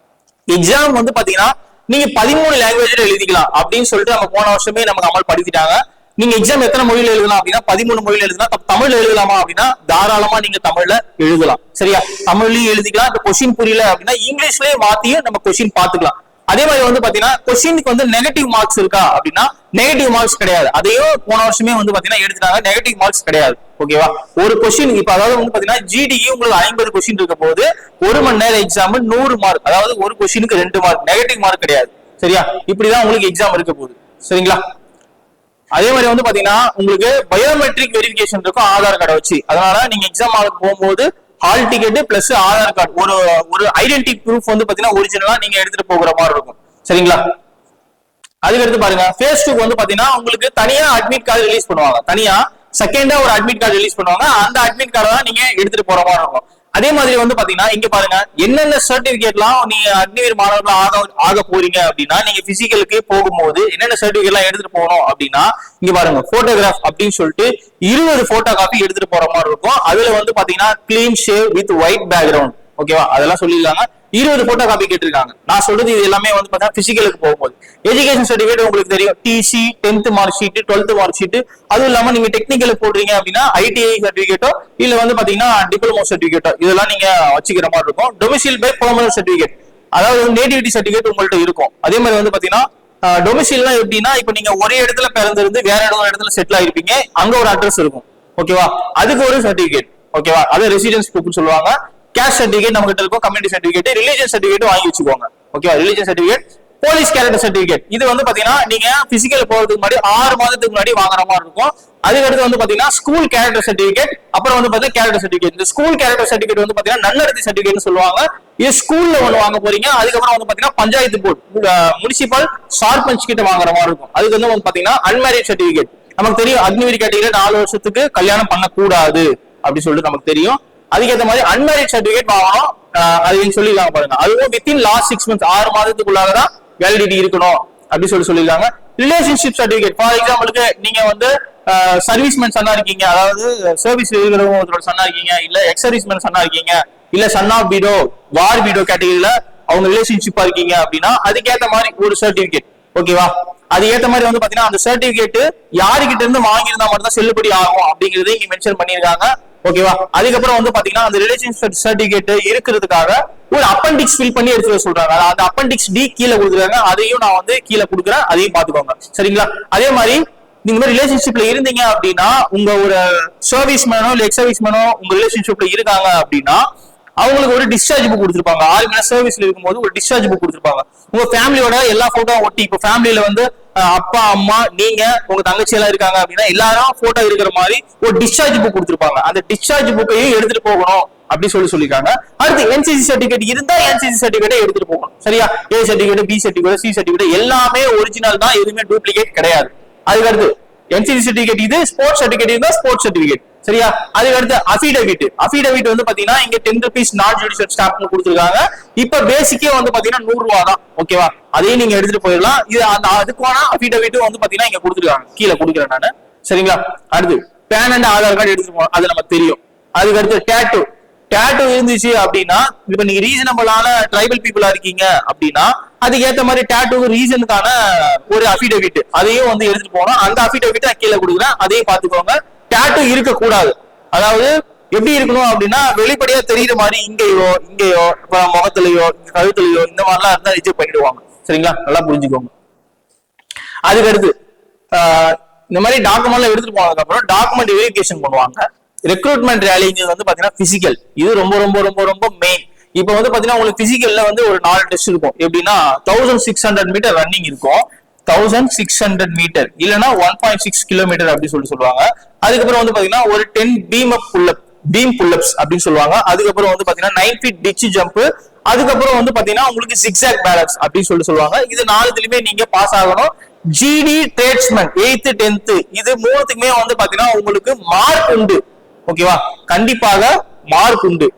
எக்ஸாம் வந்து பாத்தீங்கன்னா நீங்க 13 லாங்குவேஜ்ல எழுதிக்கலாம் அப்படின்னு சொல்லிட்டு நம்ம போன வருஷமே நமக்கு அமல்படுத்திட்டாங்க. நீங்க எக்ஸாம் எத்தனை மொழியில எழுதலாம் அப்படின்னா 13 மொழியில எழுதலாம். தமிழ்ல எழுதலாமா அப்படின்னா தாராளமா நீங்க தமிழ்ல எழுதலாம். சரியா? தமிழ்லயும் எழுதிக்கலாம். இந்த கொஸ்டின் புரியல அப்படின்னா இங்கிலீஷ்லயே மாத்தியும் நம்ம கொஸ்டின் பாத்துக்கலாம். அதே மாதிரி வந்து பாத்தீங்கன்னா கொஸ்டினுக்கு வந்து நெகட்டிவ் மார்க்ஸ் இருக்கா அப்படின்னா நெகட்டிவ் மார்க்ஸ் கிடையாது. அதையும் போன வருஷமே வந்து பாத்தீங்கன்னா எடுத்துட்டாங்க. நெகட்டிவ் மார்க்ஸ் கிடையாது. ஓகேவா? ஒரு கொஸ்டின் இப்ப அதாவது வந்து பாத்தீங்கன்னா ஜிடிக்கு உங்களுக்கு 50 கொஸ்டின் இருக்க போது 1 மணி நேரம் எக்ஸாம் 100 மார்க், அதாவது ஒரு கொஸ்டினுக்கு 2 மார்க், நெகட்டிவ் மார்க் கிடையாது. சரியா? இப்படிதான் உங்களுக்கு எக்ஸாம் இருக்க போகுது. சரிங்களா? அதே மாதிரி வந்து பாத்தீங்கன்னா உங்களுக்கு பயோமெட்ரிக் வெரிஃபிகேஷன் இருக்கும் ஆதார் கார்டை வச்சு. அதனால நீங்க எக்ஸாம் போகும்போது hall ticket plus Aadhaar card ஒரு ஐடென்டி ப்ரூஃப் வந்து பாத்தீங்கன்னா ஒரிஜினலா நீங்க எடுத்துட்டு போகிற மாதிரி இருக்கும். சரிங்களா? அதுக்கடுத்து பாருங்க phase 2 வந்து பாத்தீங்கன்னா உங்களுக்கு தனியா அட்மிட் கார்டு ரிலீஸ் பண்ணுவாங்க. தனியா செகண்டா ஒரு அட்மிட் கார்டு ரிலீஸ் பண்ணுவாங்க. அந்த அட்மிட் கார்டை தான் நீங்க எடுத்துட்டு போற மாதிரி இருக்கும். அதே மாதிரி வந்து பாத்தீங்கன்னா இங்க பாருங்க என்னென்ன சர்டிபிகேட்லாம் நீங்க அக்னிவீர் மாணவர்கள் ஆக போறீங்க அப்படின்னா நீங்க பிசிக்கலுக்கு போகும்போது என்னென்ன சர்டிபிகேட் எல்லாம் எடுத்துட்டு போகணும் அப்படின்னா இங்க பாருங்க போட்டோகிராஃப் அப்படின்னு சொல்லிட்டு 20 போட்டோ காப்பி எடுத்துட்டு போற மாதிரி இருக்கும். அதுல வந்து பாத்தீங்கன்னா clean shave with white background. ஓகேவா? அதெல்லாம் சொல்லிடலாங்க. 20 போட்டோ காப்பி கேட்டிருக்காங்க. நான் சொல்றது இது எல்லாமே வந்து பாத்தீங்கன்னா பிசிக்கலுக்கு போகும்போது. எஜுகேஷன் சர்டிபிகேட் உங்களுக்கு தெரியும், TC, 10th mark sheet, 12th mark sheet. அதுவும் இல்லாம நீங்க டெக்னிக்கலுக்கு போடுறீங்க அப்படின்னா ஐடிஐ சர்டிபிகேட்டோ இல்ல வந்து பாத்தீங்கன்னா டிப்ளமோ சர்டிபிகேட்டோ இதெல்லாம் நீங்க வச்சுக்கிற மாதிரி இருக்கும். டொமிசில் பை பெர்மனன்ட் சர்டிபிகேட், அதாவது நேட்டிவிட்டி சர்டிபிகேட் உங்கள்ட்ட இருக்கும். அதே மாதிரி வந்து பாத்தீங்கன்னா டொமிசில்னா எப்படின்னா இப்ப நீங்க ஒரே இடத்துல பிறந்திருந்து வேற இடத்துல செட்டில் ஆயிருப்பீங்க, அங்க ஒரு அட்ரஸ் இருக்கும். ஓகேவா? அதுக்கு ஒரு சர்டிபிகேட். ஓகேவா? அது ரெசிடென்ஸ் ப்ரூஃப்னு சொல்லுவாங்க. கேஸ்ட் சர்டிபிகேட் நம்ம கிட்ட இருக்கும், கம்யூனிட்டி சர்டிபிகேட், ரிலிஜியஸ் சர்டிபிகேட் வாங்கி வச்சுக்கோங்க. ஓகேவா? Religious certificate, police character certificate. இது வந்து பாத்தீங்கன்னா நீங்க பிசிக்கல் போறதுக்கு முன்னாடி 6 மாதத்துக்கு முன்னாடி வாங்குற மாதிரி இருக்கும். அதுக்கடுத்து வந்து பாத்தீங்கன்னா ஸ்கூல் கேரக்டர் சர்டிபிகேட், அப்புறம் வந்து பாத்தீங்கன்னா கேரக்டர் சர்டிபிகேட். இந்த ஸ்கூல் கேரக்டர் சர்டிபிகேட் வந்து பாத்தீங்கன்னா நன்னடத்தை சர்டிபிகேட்னு சொல்லுவாங்க. இது ஸ்கூல்ல ஒண்ணு வாங்க போறீங்க. அதுக்கப்புறம் வந்து பாத்தீங்கன்னா பஞ்சாயத்து போர்டு, முனிசிபல் சார்பஞ்ச் கிட்ட வாங்குற மாதிரி இருக்கும். அதுக்கு வந்து பாத்தீங்கன்னா அன்மேரிட் சர்டிபிகேட். நமக்கு தெரியும் அக்னிவீர் கேட்டகரியில 4 வருஷத்துக்கு கல்யாணம் பண்ணக்கூடாது அப்படி சொல்லிட்டு நமக்கு தெரியும். அதுக்கேற்ற மாதிரி அன்மேரிட் சர்டிபிகேட் வாங்கணும். அது சொல்லிடலாம் பாருங்க. அதுவும் வித்தின் லாஸ்ட் 6 months 6 மாதத்துக்குள்ளாக தான் வேலிடிட்டி இருக்கணும் அப்படி சொல்லிருக்காங்க. ரிலேஷன்ஷிப் சர்டிபிகேட், ஃபார் எக்ஸாம்பிளுக்கு நீங்க வந்து சர்வீஸ்மேன் சன்னா இருக்கீங்க, அதாவது சர்வீஸ் இருக்கிறவங்களோட சன்னா இருக்கீங்க, இல்ல எக்ஸ் சர்வீஸ்மேன் சன்னா இருக்கீங்க, இல்ல சன் ஆஃப் பீடோ வார் பீடோ கேட்டகரியில அவங்க ரிலேஷன்ஷிப்பா இருக்கீங்க அப்படின்னா அதுக்கேற்ற மாதிரி ஒரு சர்டிபிகேட். ஓகேவா? அது ஏத்த மாதிரி வந்து பாத்தீங்கன்னா அந்த சர்டிபிகேட் யாருகிட்ட இருந்து வாங்கியிருந்தா மட்டும் தான் செல்லுபடி ஆகும் அப்படிங்கறத இங்க மென்ஷன் பண்ணிருக்காங்க. ஓகேவா? அதுக்கப்புறம் வந்து பாத்தீங்கன்னா அந்த ரிலேஷன்ஷிப் சர்டிபிகேட் இருக்கிறதுக்காக ஒரு அப்பெண்டிக்ஸ் ஃபில் பண்ணி எடுத்து சொல்றாங்க. அந்த அப்பெண்டிக்ஸ் டி கீழே கொடுக்குறாங்க. அதையும் நான் வந்து கீழே கொடுக்குறேன், அதையும் பாத்துக்கோங்க. சரிங்களா? அதே மாதிரி நீங்க மாதிரி ரிலேஷன்ஷிப்ல இருந்தீங்க அப்படின்னா உங்க ஒரு சர்வீஸ் மேனோ இல்ல எக்ஸ் சர்வீஸ் மேனோ உங்க ரிலேஷன்ஷிப்ல இருக்காங்க அப்படின்னா அவங்களுக்கு ஒரு டிஸ்சார்ஜ் புக் கொடுத்துருப்பாங்க. 6 மணி சர்வீஸ்ல இருக்கும்போது ஒரு டிஸ்சார்ஜ் புக் கொடுத்துருப்பாங்க. உங்க ஃபேமிலியோட எல்லா போட்டோ ஒட்டி, இப்போ ஃபேமிலியில வந்து அப்பா அம்மா நீங்க உங்க தங்கச்சி எல்லாம் இருக்காங்க அப்படின்னா எல்லாரும் போட்டோ இருக்கிற மாதிரி ஒரு டிஸ்சார்ஜ் புக் கொடுத்துருப்பாங்க. அந்த டிஸ்சார்ஜ் புக்கையும் எடுத்துட்டு போகணும் அப்படி சொல்லிருக்காங்க. அடுத்து என்சிசி சர்டிபிகேட் இருந்தா என்சிசி சர்டிபிகேட் எடுத்துட்டு போகணும். சரியா? A certificate, B certificate, C certificate எல்லாமே ஒரிஜினல் தான், எதுவுமே டூப்ளிகேட் கிடையாது. அதுக்கடுத்து என்சிசி சர்டிபிகேட், இது ஸ்போர்ட்ஸ் சர்டிபிகேட் இருந்தா ஸ்போர்ட்ஸ் சர்டிபிகேட். சரியா? அதுக்கடுத்து அஃபிடவிட் வந்து பாத்தீங்கன்னா இங்க 10 rupees நான் ஜுடிஷியல் ஸ்டாம்ப்னு கொடுத்துருக்காங்க. இப்ப பேசிக்கே வந்து பாத்தீங்கன்னா 100 ரூபா தான். ஓகேவா? அதையும் நீங்க எடுத்துட்டு போயிடலாம். இது அதுக்கான அஃபிடவிட் வந்து பாத்தீங்கன்னா இங்க கொடுத்துருக்காங்க, கீழே கொடுக்குறேன் நானு. சரிங்களா? அடுத்து பேன் அண்ட் ஆதார் கார்டு எடுத்துட்டு போகணும், அது நமக்கு தெரியும். அதுக்கடுத்து டேட்டூ இருந்துச்சு அப்படின்னா இப்ப நீங்க ரீசனபிளான ட்ரைபல் பீப்புளா இருக்கீங்க அப்படின்னா அதுக்கு ஏத்த மாதிரி டாட்டூ ரீசனுக்கான ஒரு அஃபிடவிட் அதையும் வந்து எடுத்துட்டு போனோம். அந்த அஃபிடவிட் நான் கீழே கொடுக்குறேன், அதையும் பாத்துக்கோங்க. டாட்டூ இருக்க கூடாது, அதாவது எப்படி இருக்கணும் அப்படின்னா வெளிப்படையா தெரியுற மாதிரி இங்கேயோ முகத்திலேயோ கழுத்துலயோ இந்த மாதிரிலாம் இருந்தா ரிஜெக்ட் பண்ணிடுவாங்க. சரிங்களா, நல்லா புரிஞ்சுக்கோங்க. அதுக்கு அடுத்து இந்த மாதிரி டாக்குமெண்ட்லாம் எடுத்துட்டு போனதுக்கு அப்புறம் டாக்குமெண்ட் வெரிஃபிகேஷன் பண்ணுவாங்க. ரெக்ரூட்மெண்ட் ரேலிங்கிறது வந்து பாத்தீங்கன்னா பிசிக்கல், இது ரொம்ப ரொம்ப ரொம்ப ரொம்ப மெயின். இப்போ வந்து பாத்தீங்கன்னா உங்களுக்கு பிசிக்கல்ல வந்து ஒரு 4 டெஸ்ட் இருக்கும். எப்படின்னா 1600 மீட்டர் ரன்னிங் இருக்கும், 1600 மீட்டர் இல்லைன்னா 1.6 கிலோமீட்டர் அப்படின்னு சொல்லுவாங்க. அதுக்கப்புறம் வந்து பாத்தீங்கன்னா ஒரு 10 பீம் புல்லப்ஸ் அப்படின்னு சொல்லுவாங்க. அதுக்கப்புறம் வந்து பாத்தீங்கன்னா 9 ஃபீட் டிச் ஜம்ப், அதுக்கப்புறம் வந்து பாத்தீங்கன்னா உங்களுக்கு சிக்ஸாக் பேலன்ஸ் அப்படின்னு சொல்லுவாங்க. இது 4த்துலயுமே நீங்க பாஸ் ஆகணும். ஜிடி ட்ரேட்ஸ்மேன் 8th 10th இது 3த்துக்குமே வந்து பாத்தீங்கன்னா உங்களுக்கு மார்க் உண்டு. ஓகேவா, கண்டிப்பாக மார்க் உண்டு,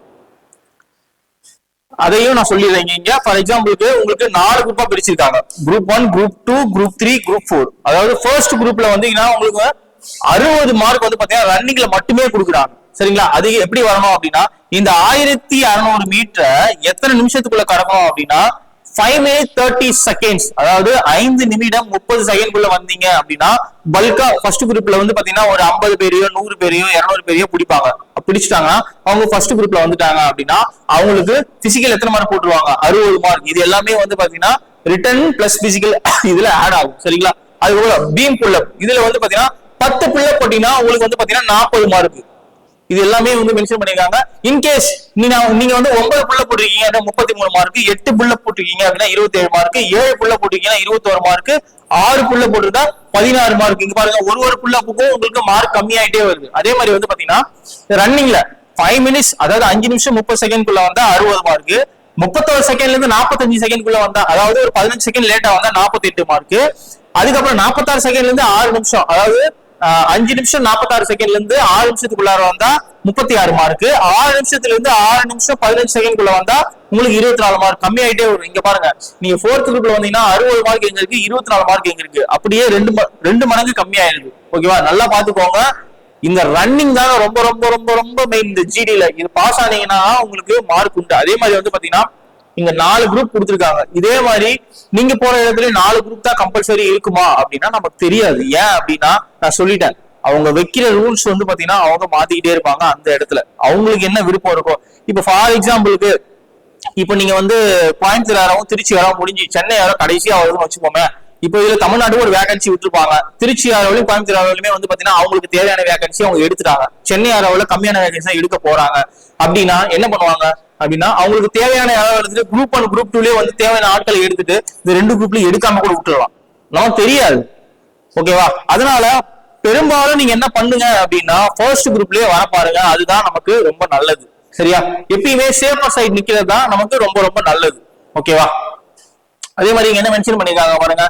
அதையும் நான் சொல்லிடுறேன். இங்க ஃபார் எக்ஸாம்பிளுக்கு உங்களுக்கு 4 குரூப்பா பிரிச்சிருக்காங்க, குரூப் 1, குரூப் 2, குரூப் 3, குரூப் 4. அதாவது ஃபர்ஸ்ட் குரூப்ல வந்தீங்கன்னா உங்களுக்கு 60 மார்க் வந்து பாத்தீங்கன்னா ரன்னிங்ல மட்டுமே கொடுக்குறாங்க. சரிங்களா, அது எப்படி வரணும் அப்படின்னா இந்த 1600 மீட்டரை எத்தனை நிமிஷத்துக்குள்ள கடக்கணும் அப்படின்னா 5 minutes 30 seconds, அதாவது 5 நிமிடம் 30 செகண்ட்குள்ள வந்தீங்க அப்படின்னா பல்கா ஃபர்ஸ்ட் குரூப்ல வந்து பாத்தீங்கன்னா ஒரு 50 பேரையோ 100 பேரையோ 200 பேரையோ பிடிப்பாங்க. பிடிச்சிட்டாங்கன்னா அவங்க ஃபர்ஸ்ட் குரூப்ல வந்துட்டாங்க அப்படின்னா அவங்களுக்கு பிசிக்கல் எத்தனை மார்க் போட்டுருவாங்க, 60 மார்க். இது எல்லாமே வந்து பாத்தீங்கன்னா ரிட்டன் பிளஸ் பிசிக்கல் இதுல ஆட் ஆகும். சரிங்களா, அதுக்கப்புறம் பீம் புல்லப் இதுல வந்து பாத்தீங்கன்னா 10 புல்லப் போட்டீங்கன்னா உங்களுக்கு வந்து பாத்தீங்கன்னா 40 மார்க். இது எல்லாமே வந்து மென்ஷன் பண்ணிருக்காங்க. இன்கேஸ் நீங்க வந்து 9 புள்ள போட்டிருக்கீங்க 33 மார்க், 8 புள்ள போட்டிருக்கீங்க அப்படின்னா 27 மார்க், 7 புள்ள போட்டிருக்கீங்கன்னா 21 மார்க், 6 புள்ள போட்டிருந்தா 16 மார்க். இங்க பாருங்க, ஒரு புள்ளப்புக்கும் உங்களுக்கு மார்க் கம்மியாயிட்டே வருது. அதே மாதிரி வந்து பாத்தீங்கன்னா ரன்னிங்ல 5 minutes, அதாவது 5 நிமிஷம் 30 செகண்ட்குள்ள வந்தா 60 மார்க், 31 செகண்ட்ல இருந்து 45 செகண்ட்குள்ள வந்தா, அதாவது ஒரு 15 செகண்ட் லேட்டா வந்தா 48 மார்க். அதுக்கப்புறம் 46 செகண்ட்ல இருந்து 6 நிமிஷம், அதாவது 5 நிமிஷம் 46 செகண்ட்ல இருந்து 6 நிமிஷத்துக்குள்ளார வந்தா 36 மார்க், 6 நிமிஷத்துல இருந்து 6 நிமிஷம் 15 செகண்ட்குள்ள வந்தா உங்களுக்கு 24 மார்க். கம்மி ஆயிட்டே வரும். இங்க பாருங்க, நீங்க 4th குரூப்ல வந்தீங்கன்னா 60 மார்க் எங்க இருக்கு, 24 மார்க் எங்க இருக்கு, அப்படியே 2 மடங்கு கம்மி ஆயிருக்கு. ஓகேவா, நல்லா பாத்துக்கோங்க. இந்த ரன்னிங் தாங்க ரொம்ப ரொம்ப ரொம்ப ரொம்ப மெயின். இந்த ஜிடில இது பாஸ் ஆனீங்கன்னா உங்களுக்கு மார்க் உண்டு. அதே மாதிரி வந்து பாத்தீங்கன்னா இங்க 4 குரூப் கொடுத்துருக்காங்க. இதே மாதிரி நீங்க போற இடத்துல 4 குரூப் தான் கம்பல்சரி இருக்குமா அப்படின்னா நமக்கு தெரியாது. ஏன் அப்படின்னா நான் சொல்லிட்டேன், அவங்க வைக்கிற ரூல்ஸ் வந்து பாத்தீங்கன்னா அவங்க மாத்திக்கிட்டே இருப்பாங்க. அந்த இடத்துல அவங்களுக்கு என்ன விருப்பம் இருக்கும். இப்ப ஃபார் எக்ஸாம்பிளுக்கு இப்ப நீங்க வந்து கோயம்புத்தூர் யாரும் திருச்சி யாரும் முடிஞ்சு சென்னை யாரும் கடைசியா வருதுன்னு வச்சுக்கோங்க. இப்போ இதுல தமிழ்நாடு ஒரு வேகன்சி விட்டுருப்பாங்க, திருச்சி யாராவிலும் கோயம்புத்தூர் யாராவிலுமே வந்து பாத்தீங்கன்னா அவங்களுக்கு தேவையான வேகன்சி அவங்க எடுத்துட்டாங்க, சென்னை யாராவில கம்மியான வேகன்சி தான் எடுக்க போறாங்க. அப்படின்னா என்ன பண்ணுவாங்க அப்படின்னா அவங்களுக்கு தேவையான எடுத்துட்டு குரூப் 1 குரூப் 2லயே வந்து தேவையான ஆட்களை எடுத்துட்டு இந்த 2 குரூப்லயும் எடுக்காம கூட விட்டுருலாம், நமக்கு தெரியாது. ஓகேவா, அதனால பெரும்பாலும் நீங்க என்ன பண்ணுங்க அப்படின்னா ஃபர்ஸ்ட் குரூப்லயே வர பாருங்க, அதுதான் நமக்கு ரொம்ப நல்லது. சரியா, எப்பயுமே சேஃபர் சைடு நிக்கிறது தான் நமக்கு ரொம்ப ரொம்ப நல்லது. ஓகேவா, அதே மாதிரி இங்க என்ன மென்ஷன் பண்ணிருக்காங்க பாருங்க,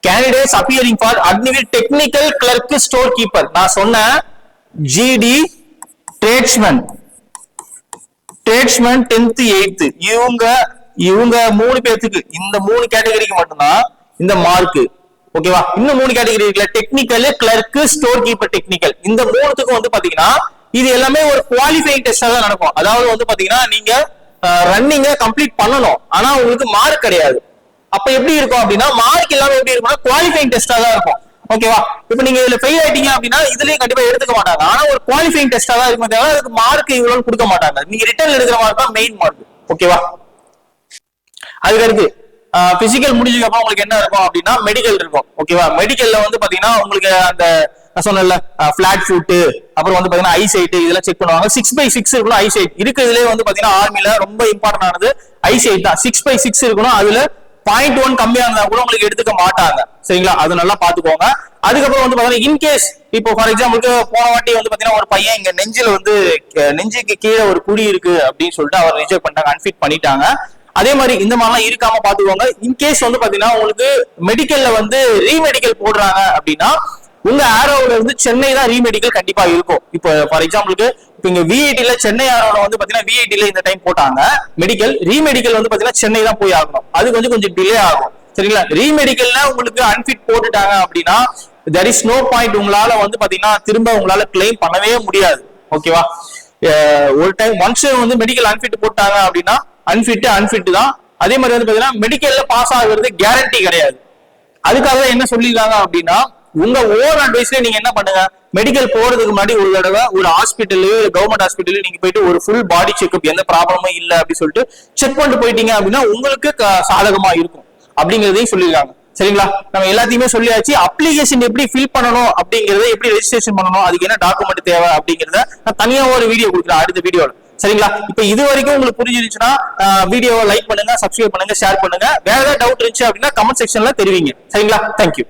candidates appearing for Agniveer technical clerk store keeper. நான் சொன்ன ஜிடி ட்ரேட்ஸ்மேன் 10th 8th இவங்க 3 பேருக்கு, இந்த 3 கேட்டகரிக்கு மட்டும்தான் இந்த மார்க். ஓகேவா, இன்னும் 3 கேட்டகரி இருக்குல்ல, technical clerk store keeper technical, இந்த 3த்துக்கும் வந்து பாத்தீங்கன்னா இது எல்லாமே ஒரு குவாலிஃபைங் டெஸ்டா தான் நடக்கும். அதாவது வந்து பாத்தீங்கன்னா நீங்க ரன்னிங்க கம்ப்ளீட் பண்ணணும், ஆனா உங்களுக்கு மார்க் கிடையாது. அப்ப எப்படி இருக்கும் அப்படின்னா மார்க் இல்லாம எப்படி இருக்கும்னா குவாலிஃபைங் டெஸ்டா தான் இருக்கும். ஓகேவா, இப்ப நீங்க இதுல ஃபெயில் ஆயிட்டீங்க அப்படின்னா இதுலயும் கண்டிப்பா எடுத்துக்க மாட்டாங்க, ஆனா ஒரு குவாலிஃபைங் டெஸ்டா தான் இருக்கும், தவிர அதுக்கு மார்க் இவ்வளவு கொடுக்க மாட்டாங்க. நீங்க ரிட்டர்ன் எடுக்கிற மார்க் தான் மெயின் மார்க். ஓகேவா, அதுக்கு அடுத்து பிசிக்கல் முடிஞ்சதுக்கு அப்புறம் உங்களுக்கு என்ன இருக்கும் அப்படின்னா மெடிக்கல் இருக்கும். ஓகேவா, மெடிக்கல்ல வந்து பாத்தீங்கன்னா உங்களுக்கு அந்த சொன்னல பிளாட் ஃபுட், அப்புறம் வந்து பாத்தீங்கன்னா ஐசைட் இதெல்லாம் செக் பண்ணுவாங்க. 6/6 இருக்கணும் ஐசைட். இருக்கிறதுலே வந்து பாத்தீங்கன்னா ஆர்மில ரொம்ப இம்பார்ட்டன்ட் ஆனது ஐசைட் தான். 6/6 இருக்கணும். அதுல 0.1 கம்மியா இருந்தா கூட உங்களுக்கு எடுத்துக்க மாட்டாங்க. சரிங்களா, அது நல்லா பாத்துக்கோங்க. அதுக்கப்புறம் வந்து பாத்தீங்கன்னா இன்கேஸ் இப்போ ஃபார் எக்ஸாம்பிளுக்கு போன வாட்டி வந்து பாத்தீங்கன்னா ஒரு பையன் இங்க நெஞ்சில வந்து நெஞ்சுக்கு கீழே ஒரு குழி இருக்கு அப்படின்னு சொல்லிட்டு அவர் ரிஜெக்ட் பண்ணிட்டாங்க, அன்ஃபிட் பண்ணிட்டாங்க. அதே மாதிரி இந்த மாதிரிலாம் இருக்காம பாத்துக்கோங்க. இன்கேஸ் வந்து பாத்தீங்கன்னா உங்களுக்கு மெடிக்கல்ல வந்து ரீமெடிக்கல் போடுறாங்க அப்படின்னா உங்க ஆரோல இருந்து சென்னை தான் ரீமெடிக்கல் கண்டிப்பா இருக்கும். இப்போ ஃபார் எக்ஸாம்பிளுக்கு இப்ப இங்க விஐடில சென்னை ஆரோல வந்து பாத்தீங்கன்னா விஐடில இந்த டைம் போட்டாங்க மெடிக்கல், ரீமெடிக்கல் வந்து பாத்தீங்கன்னா சென்னை தான் போய் ஆகணும். அது கொஞ்சம் டிலே ஆகும். சரிங்களா, ரீமெடிக்கல்ல உங்களுக்கு அன்ஃபிட் போட்டுட்டாங்க அப்படின்னா there is no point, உங்களால வந்து பாத்தீங்கன்னா திரும்ப உங்களால கிளைம் பண்ணவே முடியாது. ஓகேவா, ஒரு டைம் ஒன்ஸ் வந்து மெடிக்கல் அன்ஃபிட் போட்டாங்க அப்படின்னா அன்ஃபிட் தான் அதே மாதிரி வந்து பாத்தீங்கன்னா மெடிக்கல்ல பாஸ் ஆகுறது கேரண்டி கிடையாது. அதுக்காக என்ன சொல்லிருக்காங்க அப்படின்னா, உங்க ஓன் அட்வைஸ்ல நீங்க என்ன பண்ணுங்க, மெடிக்கல் போறதுக்கு முன்னாடி ஒரு தடவை ஒரு ஹாஸ்பிட்டலு, கவர்மெண்ட் ஹாஸ்பிட்டல் நீங்க போயிட்டு ஒரு ஃபுல் பாடி செக்அப், எந்த ப்ராப்ளமும் இல்ல அப்படின்னு சொல்லிட்டு செக் பண்ணிட்டு போயிட்டீங்க அப்படின்னா உங்களுக்கு சாதகமா இருக்கும் அப்படிங்கறதையும் சொல்லிருக்காங்க. சரிங்களா? நம்ம எல்லாத்தையுமே சொல்லியாச்சு. அப்ளிகேஷன் எப்படி ஃபில் பண்ணணும் அப்படிங்கறத, எப்படி ரெஜிஸ்ட்ரேஷன் பண்ணணும், அதுக்கு என்ன டாக்குமெண்ட் தேவை அப்படிங்கறத நான் தனியா ஒரு வீடியோ கொடுக்குறேன் அடுத்த வீடியோல. சரிங்களா? இப்ப இது வரைக்கும் உங்களுக்கு புரிஞ்சிருச்சுன்னா வீடியோவை லைக் பண்ணுங்க, சப்ஸ்கிரைப் பண்ணுங்க, ஷேர் பண்ணுங்க. வேற ஏதாவது டவுட் இருந்துச்சு அப்படின்னா கமெண்ட் செக்ஷன்ல தெரிவிங்க. சரிங்களா? தேங்க்யூ.